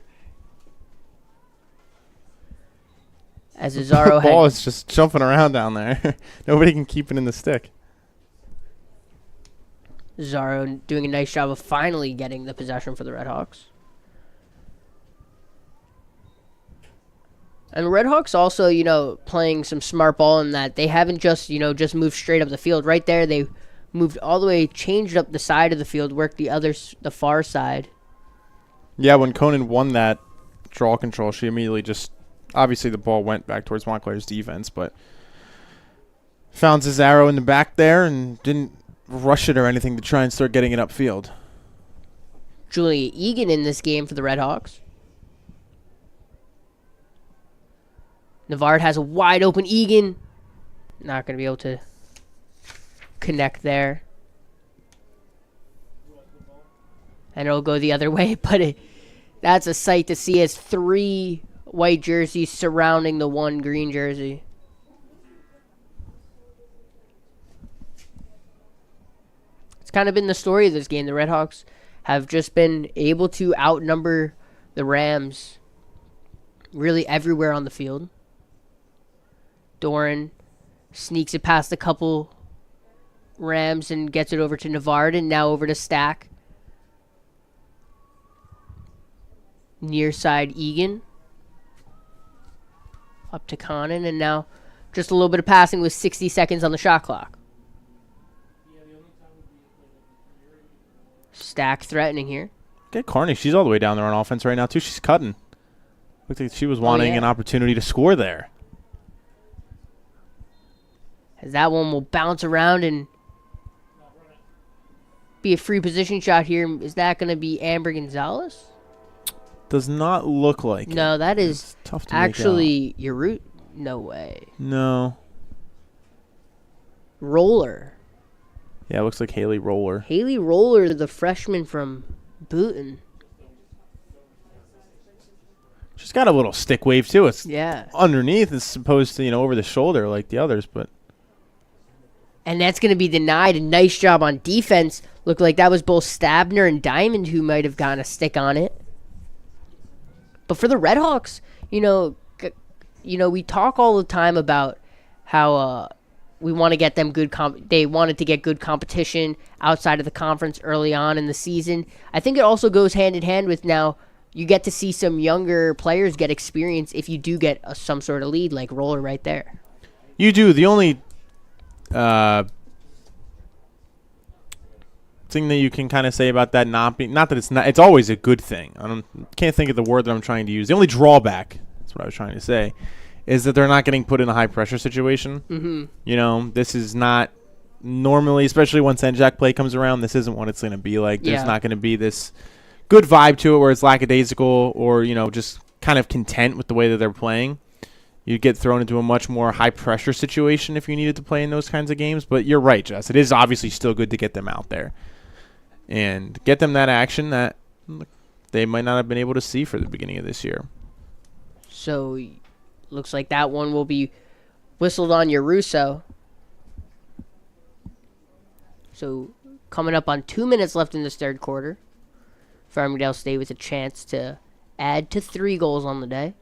As Cesaro the ball is just jumping around down there. Nobody can keep it in the stick. Cesaro doing a nice job of finally getting the possession for the Redhawks. And the Redhawks also, playing some smart ball in that they haven't just moved straight up the field. Right there, they moved all the way, changed up the side of the field, worked the far side. Yeah, when Conan won that draw control, she immediately just, obviously the ball went back towards Montclair's defense, but found Cesaro in the back there and didn't rush it or anything to try and start getting it upfield. Julia Egan in this game for the Redhawks. Navard has a wide open Egan. Not going to be able to connect there. And it'll go the other way, but that's a sight to see as 3 white jerseys surrounding the 1 green jersey. It's kind of been the story of this game. The Redhawks have just been able to outnumber the Rams really everywhere on the field. Doran sneaks it past a couple Rams and gets it over to Navard, and now over to Stack. Near side Egan. Up to Conan, and now just a little bit of passing with 60 seconds on the shot clock. Stack threatening here. Get Carney. She's all the way down there on offense right now, too. She's cutting. Looks like she was wanting an opportunity to score there. As that one will bounce around and be a free position shot here. Is that going to be Amber Gonzalez? Does not look like it. No, that is it's tough to actually your root. No way. No. Roller. Yeah, it looks like Haley Roller. Haley Roller, the freshman from Booton. She's got a little stick wave, too. It's underneath. It's supposed to, over the shoulder like the others, but. And that's going to be denied. A nice job on defense. Looked like that was both Stabner and Diamond who might have gotten a stick on it. But for the Redhawks, we talk all the time about how we want to get them good. They wanted to get good competition outside of the conference early on in the season. I think it also goes hand in hand with now you get to see some younger players get experience if you do get some sort of lead, like Roller right there. You do. The only thing that you can kind of say about that not that it's always a good thing. Can't think of the word that I'm trying to use. The only drawback, that's what I was trying to say, is that they're not getting put in a high pressure situation. Mm-hmm. This is not normally, especially once NJAC play comes around, this isn't what it's going to be like. There's not going to be this good vibe to it where it's lackadaisical or, just kind of content with the way that they're playing. You'd get thrown into a much more high-pressure situation if you needed to play in those kinds of games. But you're right, Jess. It is obviously still good to get them out there and get them that action that they might not have been able to see for the beginning of this year. So, looks like that one will be whistled on your Russo. So, coming up on 2 minutes left in this third quarter. Farmingdale State with a chance to add to 3 goals on the day.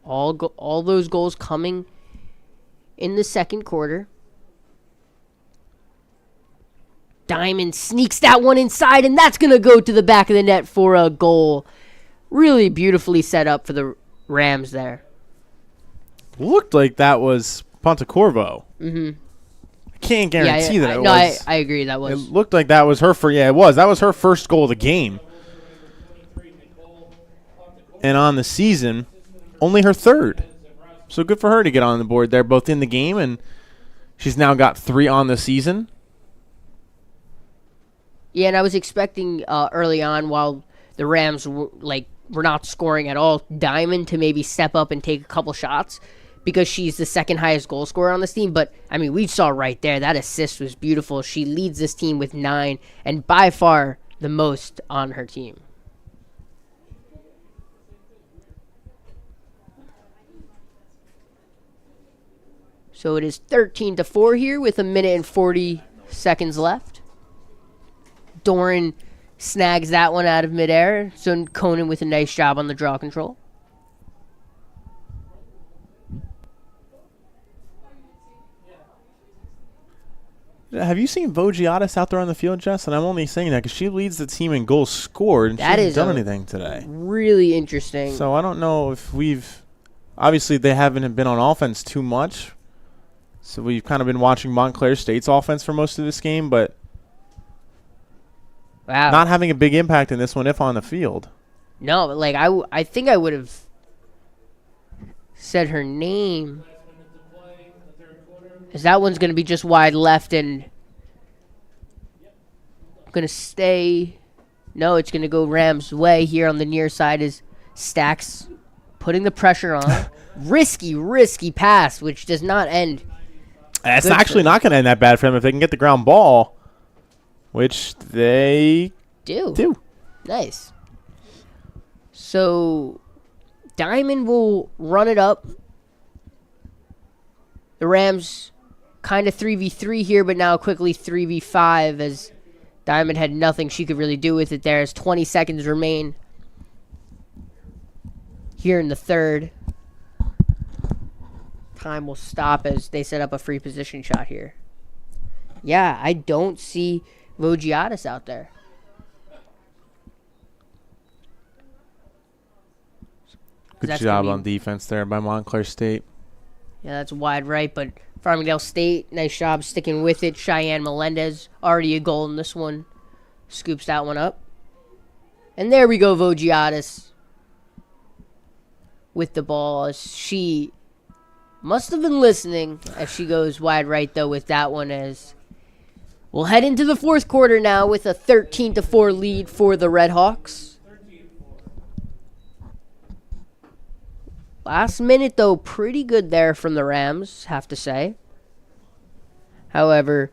All those goals coming in the second quarter. Diamond sneaks that one inside, and that's going to go to the back of the net for a goal. Really beautifully set up for the Rams there. Looked like that was Pontecorvo. Mm-hmm. I can't guarantee that it was. No, I agree. That was. It looked like that was her first. Yeah, it was. That was her first goal of the game. And on the season, only her third. So good for her to get on the board there, both in the game, and she's now got 3 on the season. Yeah, and I was expecting early on, while the Rams were not scoring at all, Diamond to maybe step up and take a couple shots because she's the second highest goal scorer on this team. But, I mean, we saw right there, that assist was beautiful. She leads this team with 9, and by far the most on her team. So it is 13-4 here with 1 minute and 40 seconds left. Doran snags that one out of midair. So Conan with a nice job on the draw control. Have you seen Vogiatis out there on the field, Jess? And I'm only saying that because she leads the team in goals scored, and she hasn't done anything today. Really interesting. So I don't know if obviously they haven't been on offense too much. So we've kind of been watching Montclair State's offense for most of this game, but not having a big impact in this one if on the field. No, like I think I would have said her name. As that one's going to be just wide left and going to stay. No, it's going to go Rams' way here on the near side as Stacks putting the pressure on. risky pass, which does not end. It's actually not going to end that bad for them if they can get the ground ball, which they do. Nice. So Diamond will run it up. The Rams kind of 3v3 here, but now quickly 3v5 as Diamond had nothing she could really do with it there as 20 seconds remain here in the third. Time will stop as they set up a free position shot here. Yeah, I don't see Vogiatis out there. Good job on defense there by Montclair State. Yeah, that's wide right, but Farmingdale State, nice job sticking with it. Cheyenne Melendez, already a goal in this one. Scoops that one up. And there we go, Vogiatis with the ball. As she must have been listening as she goes wide right, though, with that one. As we'll head into the fourth quarter now with a 13-4 lead for the Redhawks. Last minute, though, pretty good there from the Rams, have to say. However,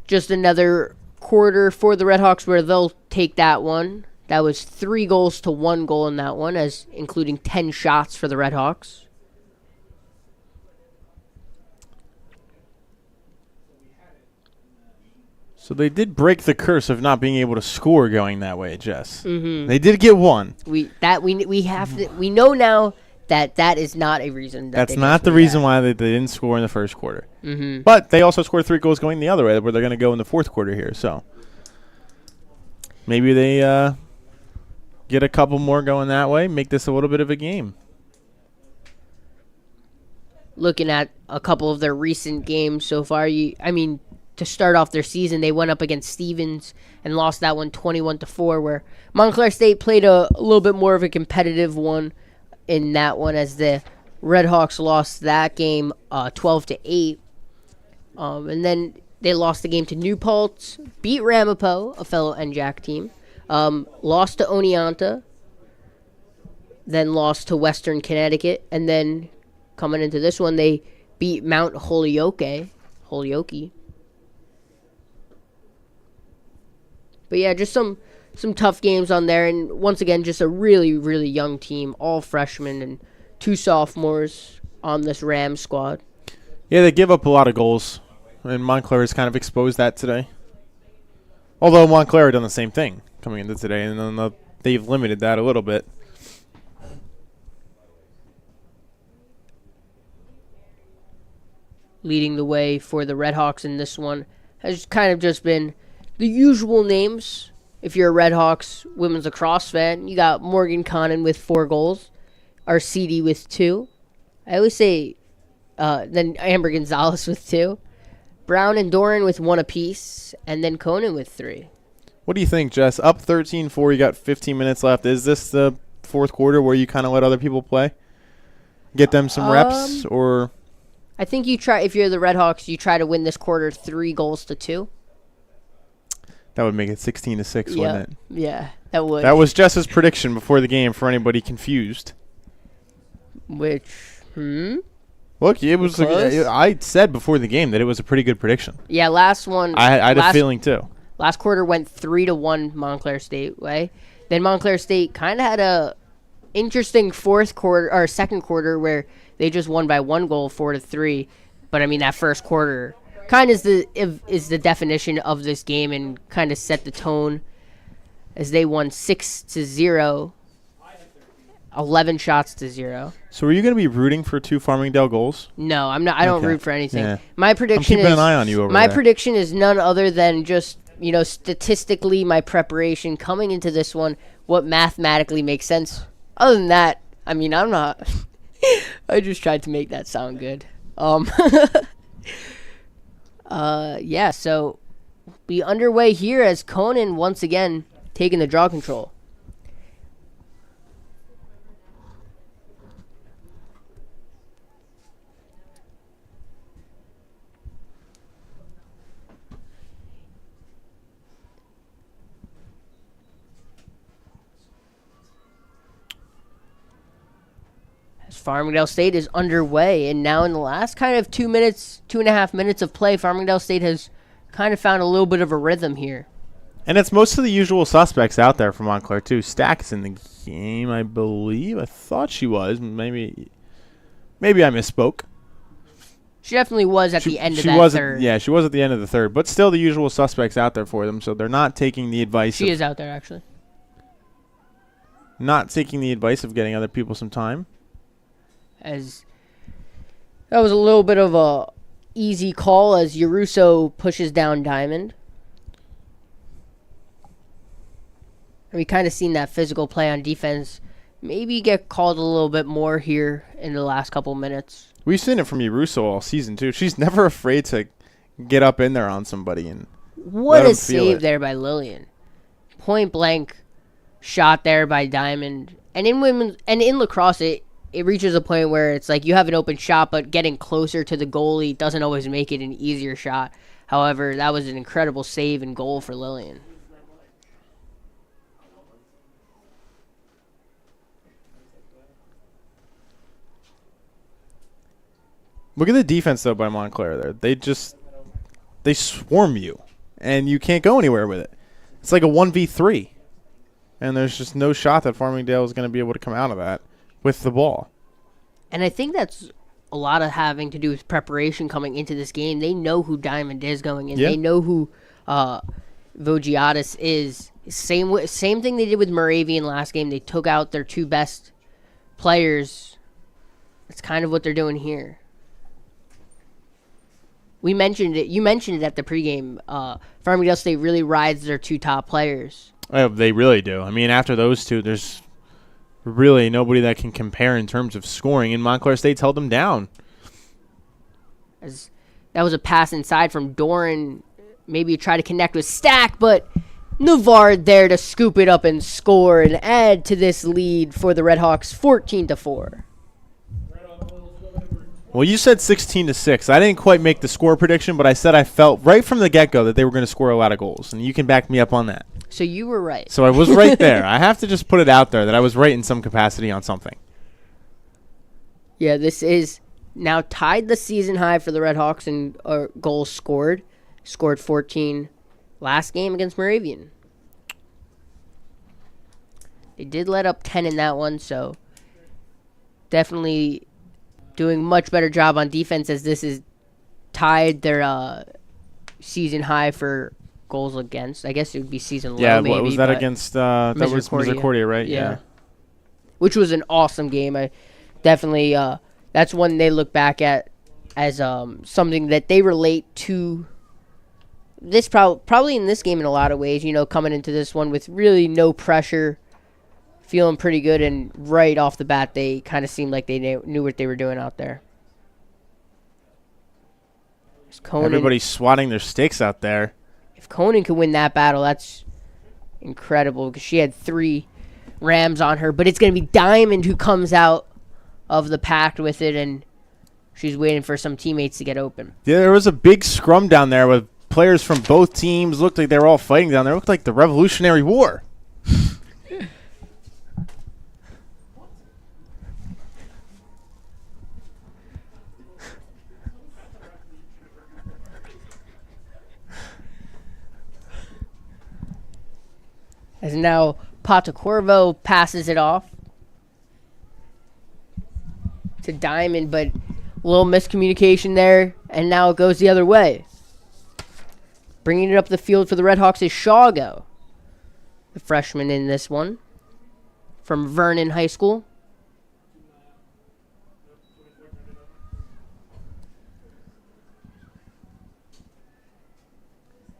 just another quarter for the Redhawks where they'll take that one. That was 3-1 goal in that one, as including 10 shots for the Redhawks. So they did break the curse of not being able to score going that way, Jess. Mm-hmm. They did get one. We know now that is not a reason. That's not the reason why they didn't score in the first quarter. Mm-hmm. But they also scored 3 goals going the other way, where they're going to go in the fourth quarter here. So maybe they get a couple more going that way, make this a little bit of a game. Looking at a couple of their recent games so far, to start off their season, they went up against Stevens and lost that one 21-4, where Montclair State played a little bit more of a competitive one in that one, as the Redhawks lost that game 12-8. And then they lost the game to New Paltz, beat Ramapo, a fellow NJAC team, lost to Oneonta, then lost to Western Connecticut, and then coming into this one, they beat Mount Holyoke. But yeah, just some tough games on there. And once again, just a really, really young team. All freshmen and 2 sophomores on this Rams squad. Yeah, they give up a lot of goals. And Montclair has kind of exposed that today. Although Montclair had done the same thing coming into today. And then they've limited that a little bit. Leading the way for the Redhawks in this one has kind of just been the usual names. If you're a Redhawks women's lacrosse fan, you got Morgan Connon with 4 goals, Arcidi with 2. I always say then Amber Gonzalez with 2, Brown and Doran with 1 apiece, and then Conan with 3. What do you think, Jess? Up 13-4, you got 15 minutes left. Is this the fourth quarter where you kind of let other people play? Get them some reps? Or I think if you're the Redhawks, you try to win this quarter 3-2. That would make it 16-6, wouldn't it? Yeah, that would. That was Jess's prediction before the game for anybody confused. Look, it was. I said before the game that it was a pretty good prediction. Yeah, last one. I had a feeling too. Last quarter went 3-1 Montclair State way. Then Montclair State kind of had a interesting second quarter where they just won by 1 goal, 4-3. But that first quarter kind of is the definition of this game and kind of set the tone, as they won 6-0, 11 shots to 0. So are you going to be rooting for 2 Farmingdale goals? No, I'm not. I don't root for anything. Yeah. My prediction I'm keeping an eye on you over my there. prediction is none other than just statistically my preparation coming into this one, what mathematically makes sense. Other than that, I'm not. I just tried to make that sound good. Um, yeah, so be underway here as Conan once again taking the draw control. Farmingdale State is underway, and now in the last kind of 2.5 minutes of play, Farmingdale State has kind of found a little bit of a rhythm here. And it's most of the usual suspects out there for Montclair, too. Stack's in the game, I believe. I thought she was. Maybe I misspoke. She definitely was at the end of that third. Yeah, she was at the end of the third. But still the usual suspects out there for them, so they're not taking the advice. She is out there, actually. Not taking the advice of getting other people some time. As that was a little bit of a easy call as Yaruso pushes down Diamond. And we kind of seen that physical play on defense maybe get called a little bit more here in the last couple minutes. We've seen it from Yaruso all season, too. She's never afraid to get up in there on somebody. And what a save there by Lillian. Point blank shot there by Diamond. And in lacrosse, it reaches a point where it's like you have an open shot, but getting closer to the goalie doesn't always make it an easier shot. However, that was an incredible save and goal for Lillian. Look at the defense, though, by Montclair there. They swarm you, and you can't go anywhere with it. It's like a 1v3, and there's just no shot that Farmingdale is going to be able to come out of that with the ball. And I think that's a lot of having to do with preparation coming into this game. They know who Diamond is going in. Yeah. They know who Vogiatis is. Same thing they did with Moravian last game. They took out their two best players. That's kind of what they're doing here. We mentioned it. You mentioned it at the pregame. Farmingdale State really rides their two top players. Oh, they really do. I mean, after those two, there's really nobody that can compare in terms of scoring, and Montclair State's held them down. As that was a pass inside from Doran. Maybe try to connect with Stack, but Navard there to scoop it up and score and add to this lead for the Redhawks, 14-4. Well, you said 16-6. I didn't quite make the score prediction, but I said I felt right from the get-go that they were going to score a lot of goals, and you can back me up on that. So you were right. So I was right there. I have to just put it out there that I was right in some capacity on something. Yeah, this is now tied the season high for the Redhawks in goals scored. Scored 14 last game against Moravian. They did let up 10 in that one, so definitely doing much better job on defense as this is tied their season high for goals against. I guess it would be season low. Yeah, maybe, was that against that was Misericordia, right? Yeah. Which was an awesome game. I definitely that's one they look back at as something that they relate to. This probably in this game in a lot of ways, coming into this one with really no pressure, feeling pretty good, and right off the bat they kind of seemed like they knew what they were doing out there. Everybody's swatting their sticks out there. If Conan could win that battle, that's incredible because she had 3 Rams on her. But it's going to be Diamond who comes out of the pack with it, and she's waiting for some teammates to get open. Yeah, there was a big scrum down there with players from both teams. Looked like they were all fighting down there. It looked like the Revolutionary War. As now Patacorvo passes it off to Diamond, but a little miscommunication there, and now it goes the other way. Bringing it up the field for the Redhawks is Shago, the freshman in this one from Vernon High School.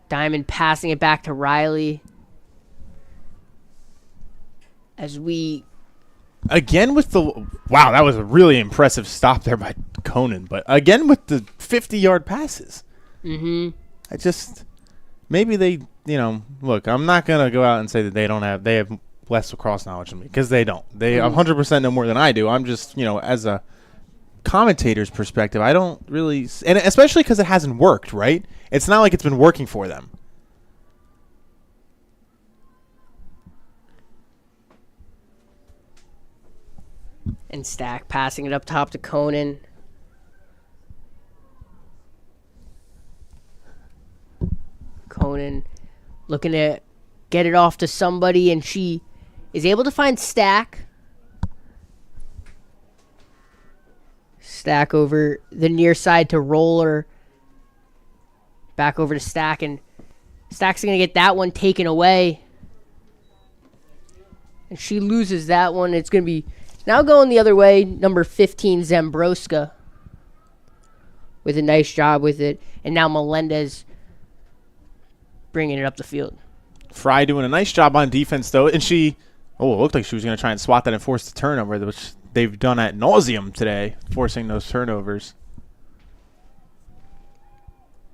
Diamond passing it back to Riley. As we... Again with the... Wow, that was a really impressive stop there by Conan, but again with the 50-yard passes. Mm-hmm. Maybe they, look, I'm not going to go out and say that they have less lacrosse knowledge than me, because they don't. They 100% know more than I do. I'm just, as a commentator's perspective, I don't really, and especially because it hasn't worked, right? It's not like it's been working for them. And Stack passing it up top to Conan. Conan looking to get it off to somebody, and she is able to find Stack. Stack over the near side to Roller. Back over to Stack, and Stack's going to get that one taken away. And she loses that one. It's going to be now going the other way, number 15, Zambroska, with a nice job with it. And now Melendez bringing it up the field. Fry doing a nice job on defense, though. And it looked like she was going to try and swat that and force the turnover, which they've done ad nauseum today, forcing those turnovers.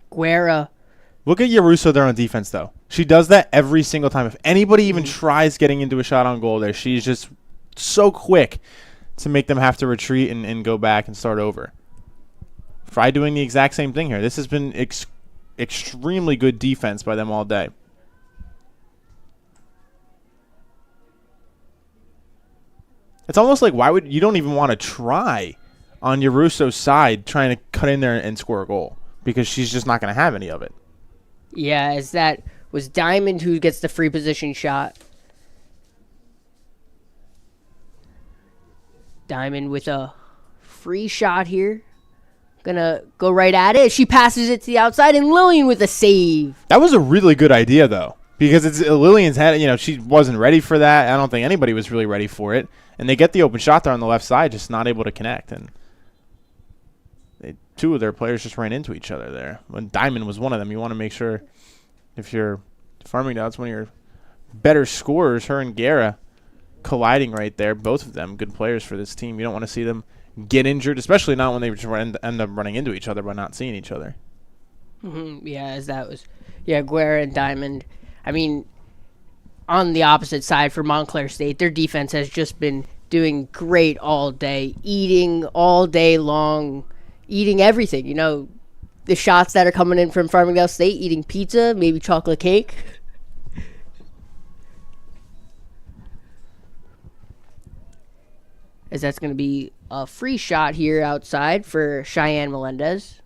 Guerra. Look at Yaruso there on defense, though. She does that every single time. If anybody even tries getting into a shot on goal there, she's just so quick to make them have to retreat and go back and start over. Fry doing the exact same thing here. This has been extremely good defense by them all day. It's almost like you don't even want to try on Yaruso's side trying to cut in there and score a goal, because she's just not going to have any of it. Yeah, as that was Diamond who gets the free position shot. Diamond with a free shot here. Gonna go right at it. She passes it to the outside, and Lillian with a save. That was a really good idea, though, because Lillian's had, she wasn't ready for that. I don't think anybody was really ready for it. And they get the open shot there on the left side, just not able to connect. And two of their players just ran into each other there. When Diamond was one of them, you want to make sure, if you're Farmingdale, it's one of your better scorers, her and Guerra colliding right there. Both of them good players for this team. You don't want to see them get injured, especially not when they just end up running into each other by not seeing each other. Mm-hmm. Yeah, as that was, Guerra and Diamond. I mean, on the opposite side for Montclair State, their defense has just been doing great all day, eating all day long, eating everything. The shots that are coming in from Farmingdale State, eating pizza, maybe chocolate cake. As that's going to be a free shot here outside for Cheyenne Melendez.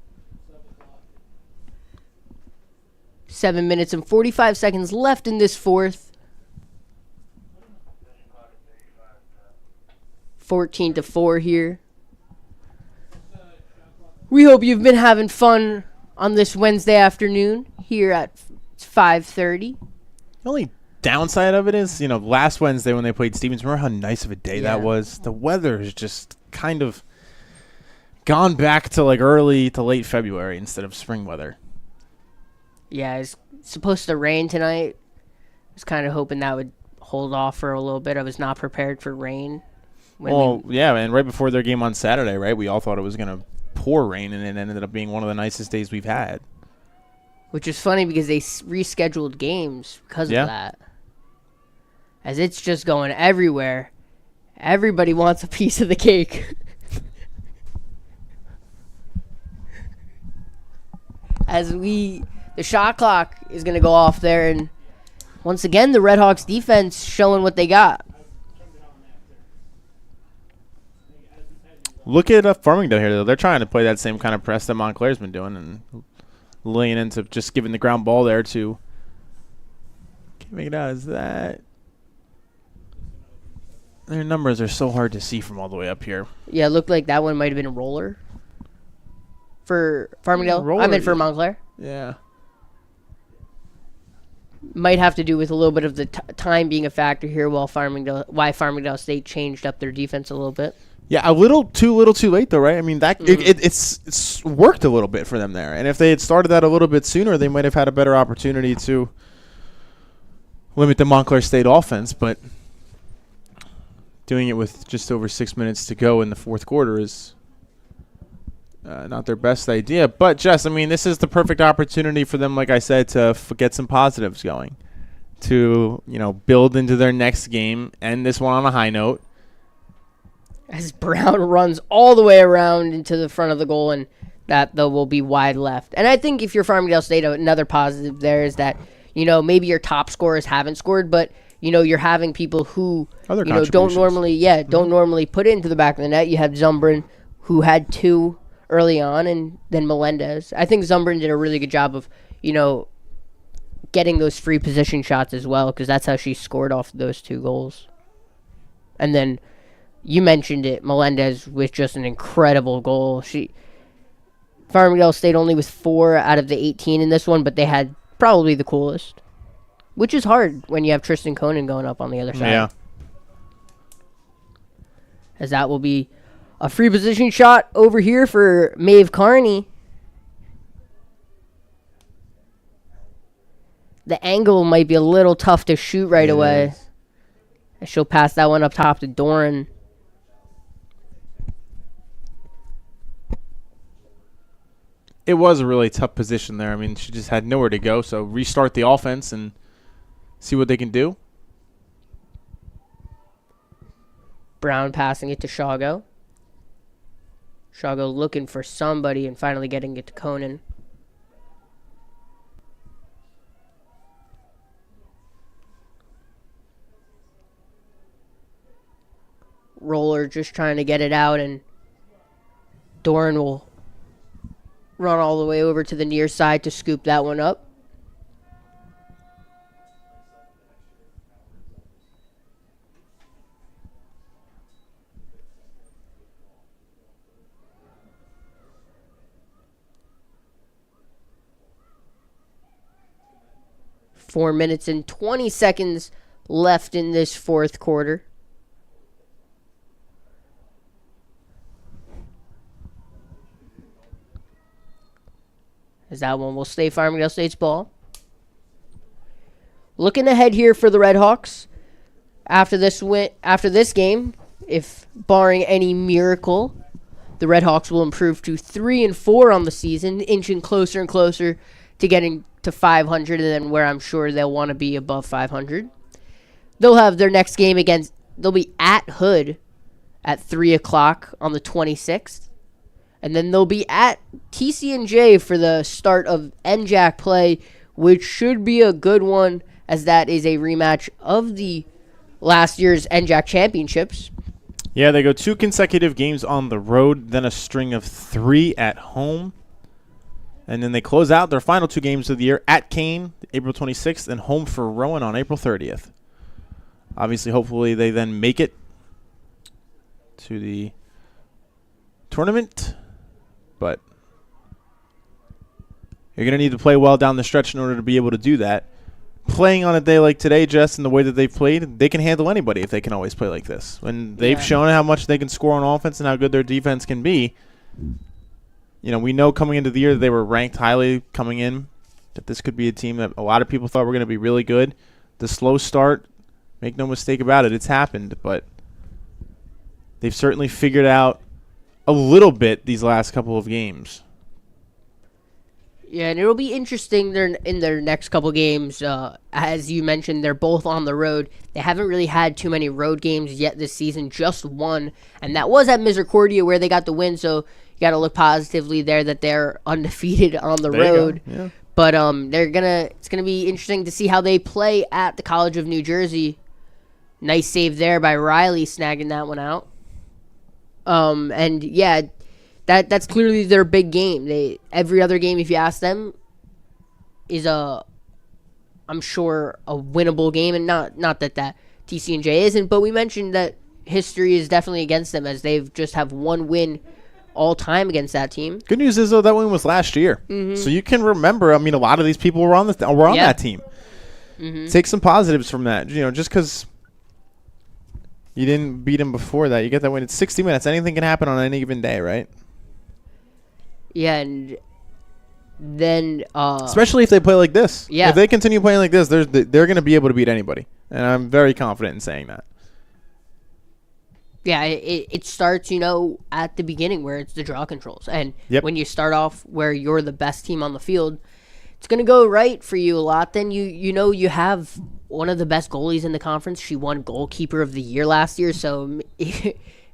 7 minutes and 45 seconds left in this fourth. 14-4 here. We hope you've been having fun on this Wednesday afternoon here at 5:30. The only downside of it is, last Wednesday when they played Stevens, remember how nice of a day that was? The weather is just kind of gone back to like early to late February instead of spring weather. Yeah, it's supposed to rain tonight. I was kind of hoping that would hold off for a little bit. I was not prepared for rain. And right before their game on Saturday, right, we all thought it was going to pour rain, and it ended up being one of the nicest days we've had. Which is funny because they rescheduled games because of that. As it's just going everywhere. Everybody wants a piece of the cake. The shot clock is going to go off there, and once again, the Redhawks defense showing what they got. Look at Farmingdale here, though. They're trying to play that same kind of press that Montclair's been doing, and laying into just giving the ground ball there to. Can't make it out. Is that? Their numbers are so hard to see from all the way up here. Yeah, it looked like that one might have been a roller for Farmingdale. I meant for Montclair. Yeah. Might have to do with a little bit of the time being a factor here, why Farmingdale State changed up their defense a little bit. Yeah, a little too late though, right? I mean, it's worked a little bit for them there, and if they had started that a little bit sooner, they might have had a better opportunity to limit the Montclair State offense. But doing it with just over 6 minutes to go in the fourth quarter is not their best idea. But, Jess, I mean, this is the perfect opportunity for them, like I said, to get some positives going, to, build into their next game, end this one on a high note. As Brown runs all the way around into the front of the goal, and that, though, will be wide left. And I think if you're Farmingdale State, another positive there is that, maybe your top scorers haven't scored, but, you're having people who, don't normally put it into the back of the net. You have Zumbrin, who had 2 early on, and then Melendez. I think Zumbrin did a really good job of, getting those free position shots as well, because that's how she scored off those 2 goals. And then you mentioned it, Melendez with just an incredible goal. Farmingdale State only with 4 out of the 18 in this one, but they had probably the coolest, which is hard when you have Tristan Conan going up on the other side. Yeah. As that will be a free position shot over here for Maeve Carney. The angle might be a little tough to shoot right away. And she'll pass that one up top to Doran. It was a really tough position there. I mean, she just had nowhere to go. So restart the offense and see what they can do. Brown passing it to Shago. Shago looking for somebody and finally getting it to Conan. Roller just trying to get it out, and Doran will run all the way over to the near side to scoop that one up. Four minutes and 20 seconds left in this fourth quarter. As that one will stay Farmingdale State's ball. Looking ahead here for the Redhawks. After this game, if barring any miracle, the Redhawks will improve to 3-4 on the season, inching closer and closer to getting to 500, and then where I'm sure they'll want to be above 500. They'll have their next game they'll be at Hood at 3 o'clock on the 26th. And then they'll be at TCNJ for the start of NJAC play, which should be a good one, as that is a rematch of the last year's NJAC championships. Yeah, they go 2 consecutive games on the road, then a string of 3 at home. And then they close out their final 2 games of the year at Kane, April 26th, and home for Rowan on April 30th. Obviously, hopefully they then make it to the tournament. But you're going to need to play well down the stretch in order to be able to do that. Playing on a day like today, Jess, and the way that they've played, they can handle anybody if they can always play like this. When they've shown how much they can score on offense and how good their defense can be, we know coming into the year that they were ranked highly coming in, that this could be a team that a lot of people thought were going to be really good. The slow start, make no mistake about it, it's happened, but they've certainly figured out a little bit these last couple of games. Yeah, and it'll be interesting in their next couple games. As you mentioned, they're both on the road. They haven't really had too many road games yet this season, just one. And that was at Misericordia where they got the win, so you got to look positively there that they're undefeated on the road. Yeah. But it's gonna be interesting to see how they play at the College of New Jersey. Nice save there by Riley, snagging that one out. And yeah, that's clearly their big game. Every other game, if you ask them, is I'm sure a winnable game, and not that TCNJ isn't, but we mentioned that history is definitely against them, as they've just have one win all time against that team. Good news is though that win was last year, so you can remember. I mean, a lot of these people were on that team. Take some positives from that. Just because you didn't beat them before that, you get that win. It's 60 minutes. Anything can happen on any given day, right? Yeah, and then especially if they play like this. Yeah. If they continue playing like this, they're going to be able to beat anybody, and I'm very confident in saying that. Yeah, it starts, at the beginning where it's the draw controls. And when you start off where you're the best team on the field, it's going to go right for you a lot. Then you have one of the best goalies in the conference. She won goalkeeper of the year last year, so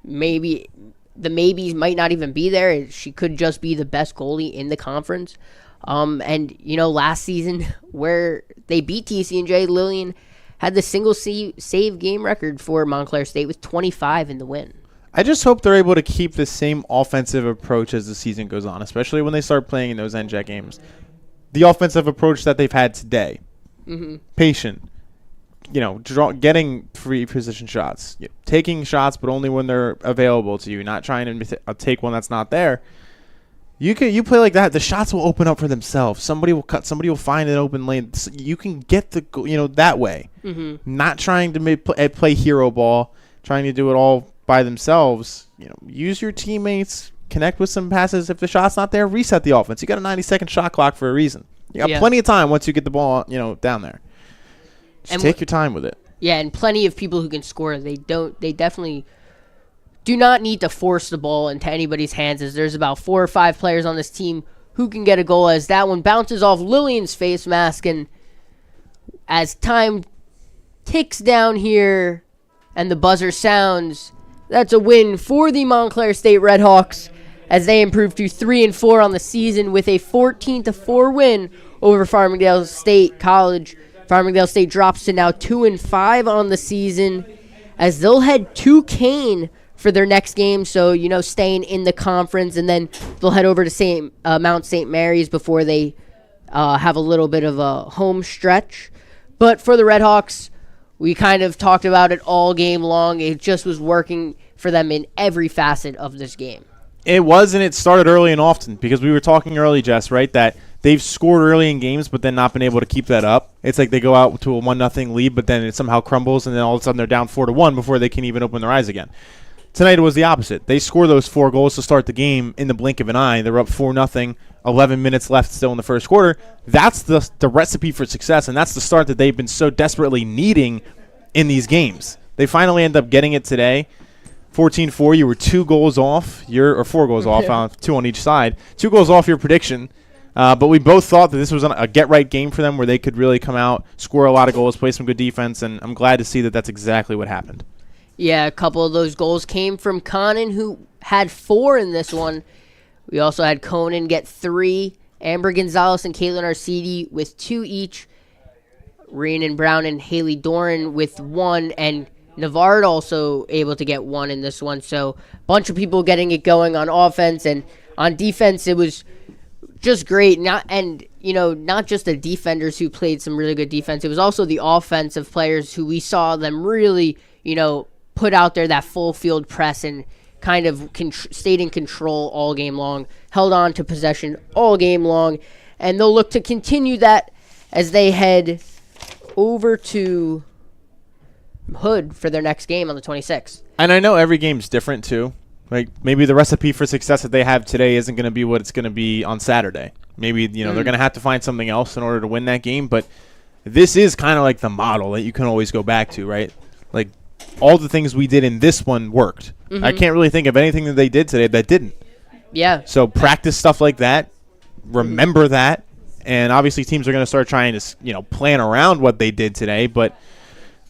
maybe the maybes might not even be there. She could just be the best goalie in the conference. And last season where they beat TCNJ, Lillian had the single save game record for Montclair State with 25 in the win. I just hope they're able to keep the same offensive approach as the season goes on, especially when they start playing in those NJAC games. The offensive approach that they've had today. Patient. Getting free position shots. Taking shots, but only when they're available to you. Not trying to take one that's not there. You play like that, the shots will open up for themselves. Somebody will cut. Somebody will find an open lane. You can get that way. Not trying to play hero ball, trying to do it all by themselves. Use your teammates, connect with some passes. If the shot's not there, reset the offense. You got a 90-second shot clock for a reason. You got plenty of time once you get the ball, down there. Just take your time with it. Yeah, and plenty of people who can score. They definitely do not need to force the ball into anybody's hands, as there's about 4 or 5 players on this team who can get a goal, as that one bounces off Lillian's face mask. And as time ticks down here and the buzzer sounds, that's a win for the Montclair State Redhawks, as they improve to 3-4 on the season with a 14-4 win over Farmingdale State College. Farmingdale State drops to now 2-5 on the season, as they'll head to Kane for their next game, so staying in the conference, and then they'll head over to Mount St. Mary's before they have a little bit of a home stretch. But for the Redhawks, we kind of talked about it all game long. It just was working for them in every facet of this game. It was, and it started early and often, because we were talking early, Jess, right, that they've scored early in games but then not been able to keep that up. It's like they go out to a 1-0 lead, but then it somehow crumbles, and then all of a sudden they're down 4-1 before they can even open their eyes again. Tonight it was the opposite. They score those 4 goals to start the game in the blink of an eye. They're up 4-0, 11 minutes left still in the first quarter. That's the recipe for success, and that's the start that they've been so desperately needing in these games. They finally end up getting it today. 14-4, you were 2 goals off, or 4 goals off, 2 on each side. 2 goals off your prediction. But we both thought that this was a get-right game for them where they could really come out, score a lot of goals, play some good defense, and I'm glad to see that that's exactly what happened. Yeah, a couple of those goals came from Conan, who had 4 in this one. We also had Conan get 3. Amber Gonzalez and Caitlin Arcidi with 2 each. Rhiannon Brown and Haley Doran with 1. And Navard also able to get 1 in this one. So a bunch of people getting it going on offense. And on defense, it was just great. Not just the defenders who played some really good defense. It was also the offensive players who we saw them really, put out there that full field press and kind of stayed in control all game long, held on to possession all game long, and they'll look to continue that as they head over to Hood for their next game on the 26th. And I know every game's different too. Like maybe the recipe for success that they have today isn't going to be what it's going to be on Saturday. Maybe they're going to have to find something else in order to win that game, but this is kind of like the model that you can always go back to, right? Like all the things we did in this one worked. I can't really think of anything that they did today that didn't. Yeah. So practice stuff like that. Remember that. And obviously teams are going to start trying to, plan around what they did today. But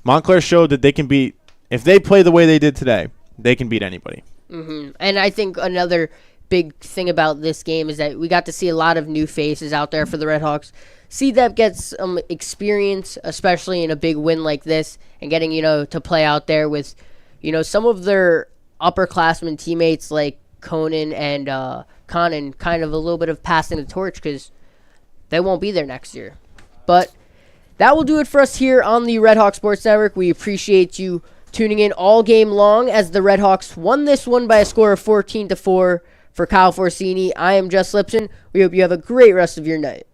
Montclair showed that they can beat, if they play the way they did today, they can beat anybody. And I think another big thing about this game is that we got to see a lot of new faces out there for the Redhawks. See them get some experience, especially in a big win like this, and getting, to play out there with, some of their upperclassmen teammates like Conan and Conan, kind of a little bit of passing the torch because they won't be there next year. But that will do it for us here on the Redhawk Sports Network. We appreciate you tuning in all game long as the Redhawks won this one by a score of 14-4 for Kyle Forsini. I am Jess Lipson. We hope you have a great rest of your night.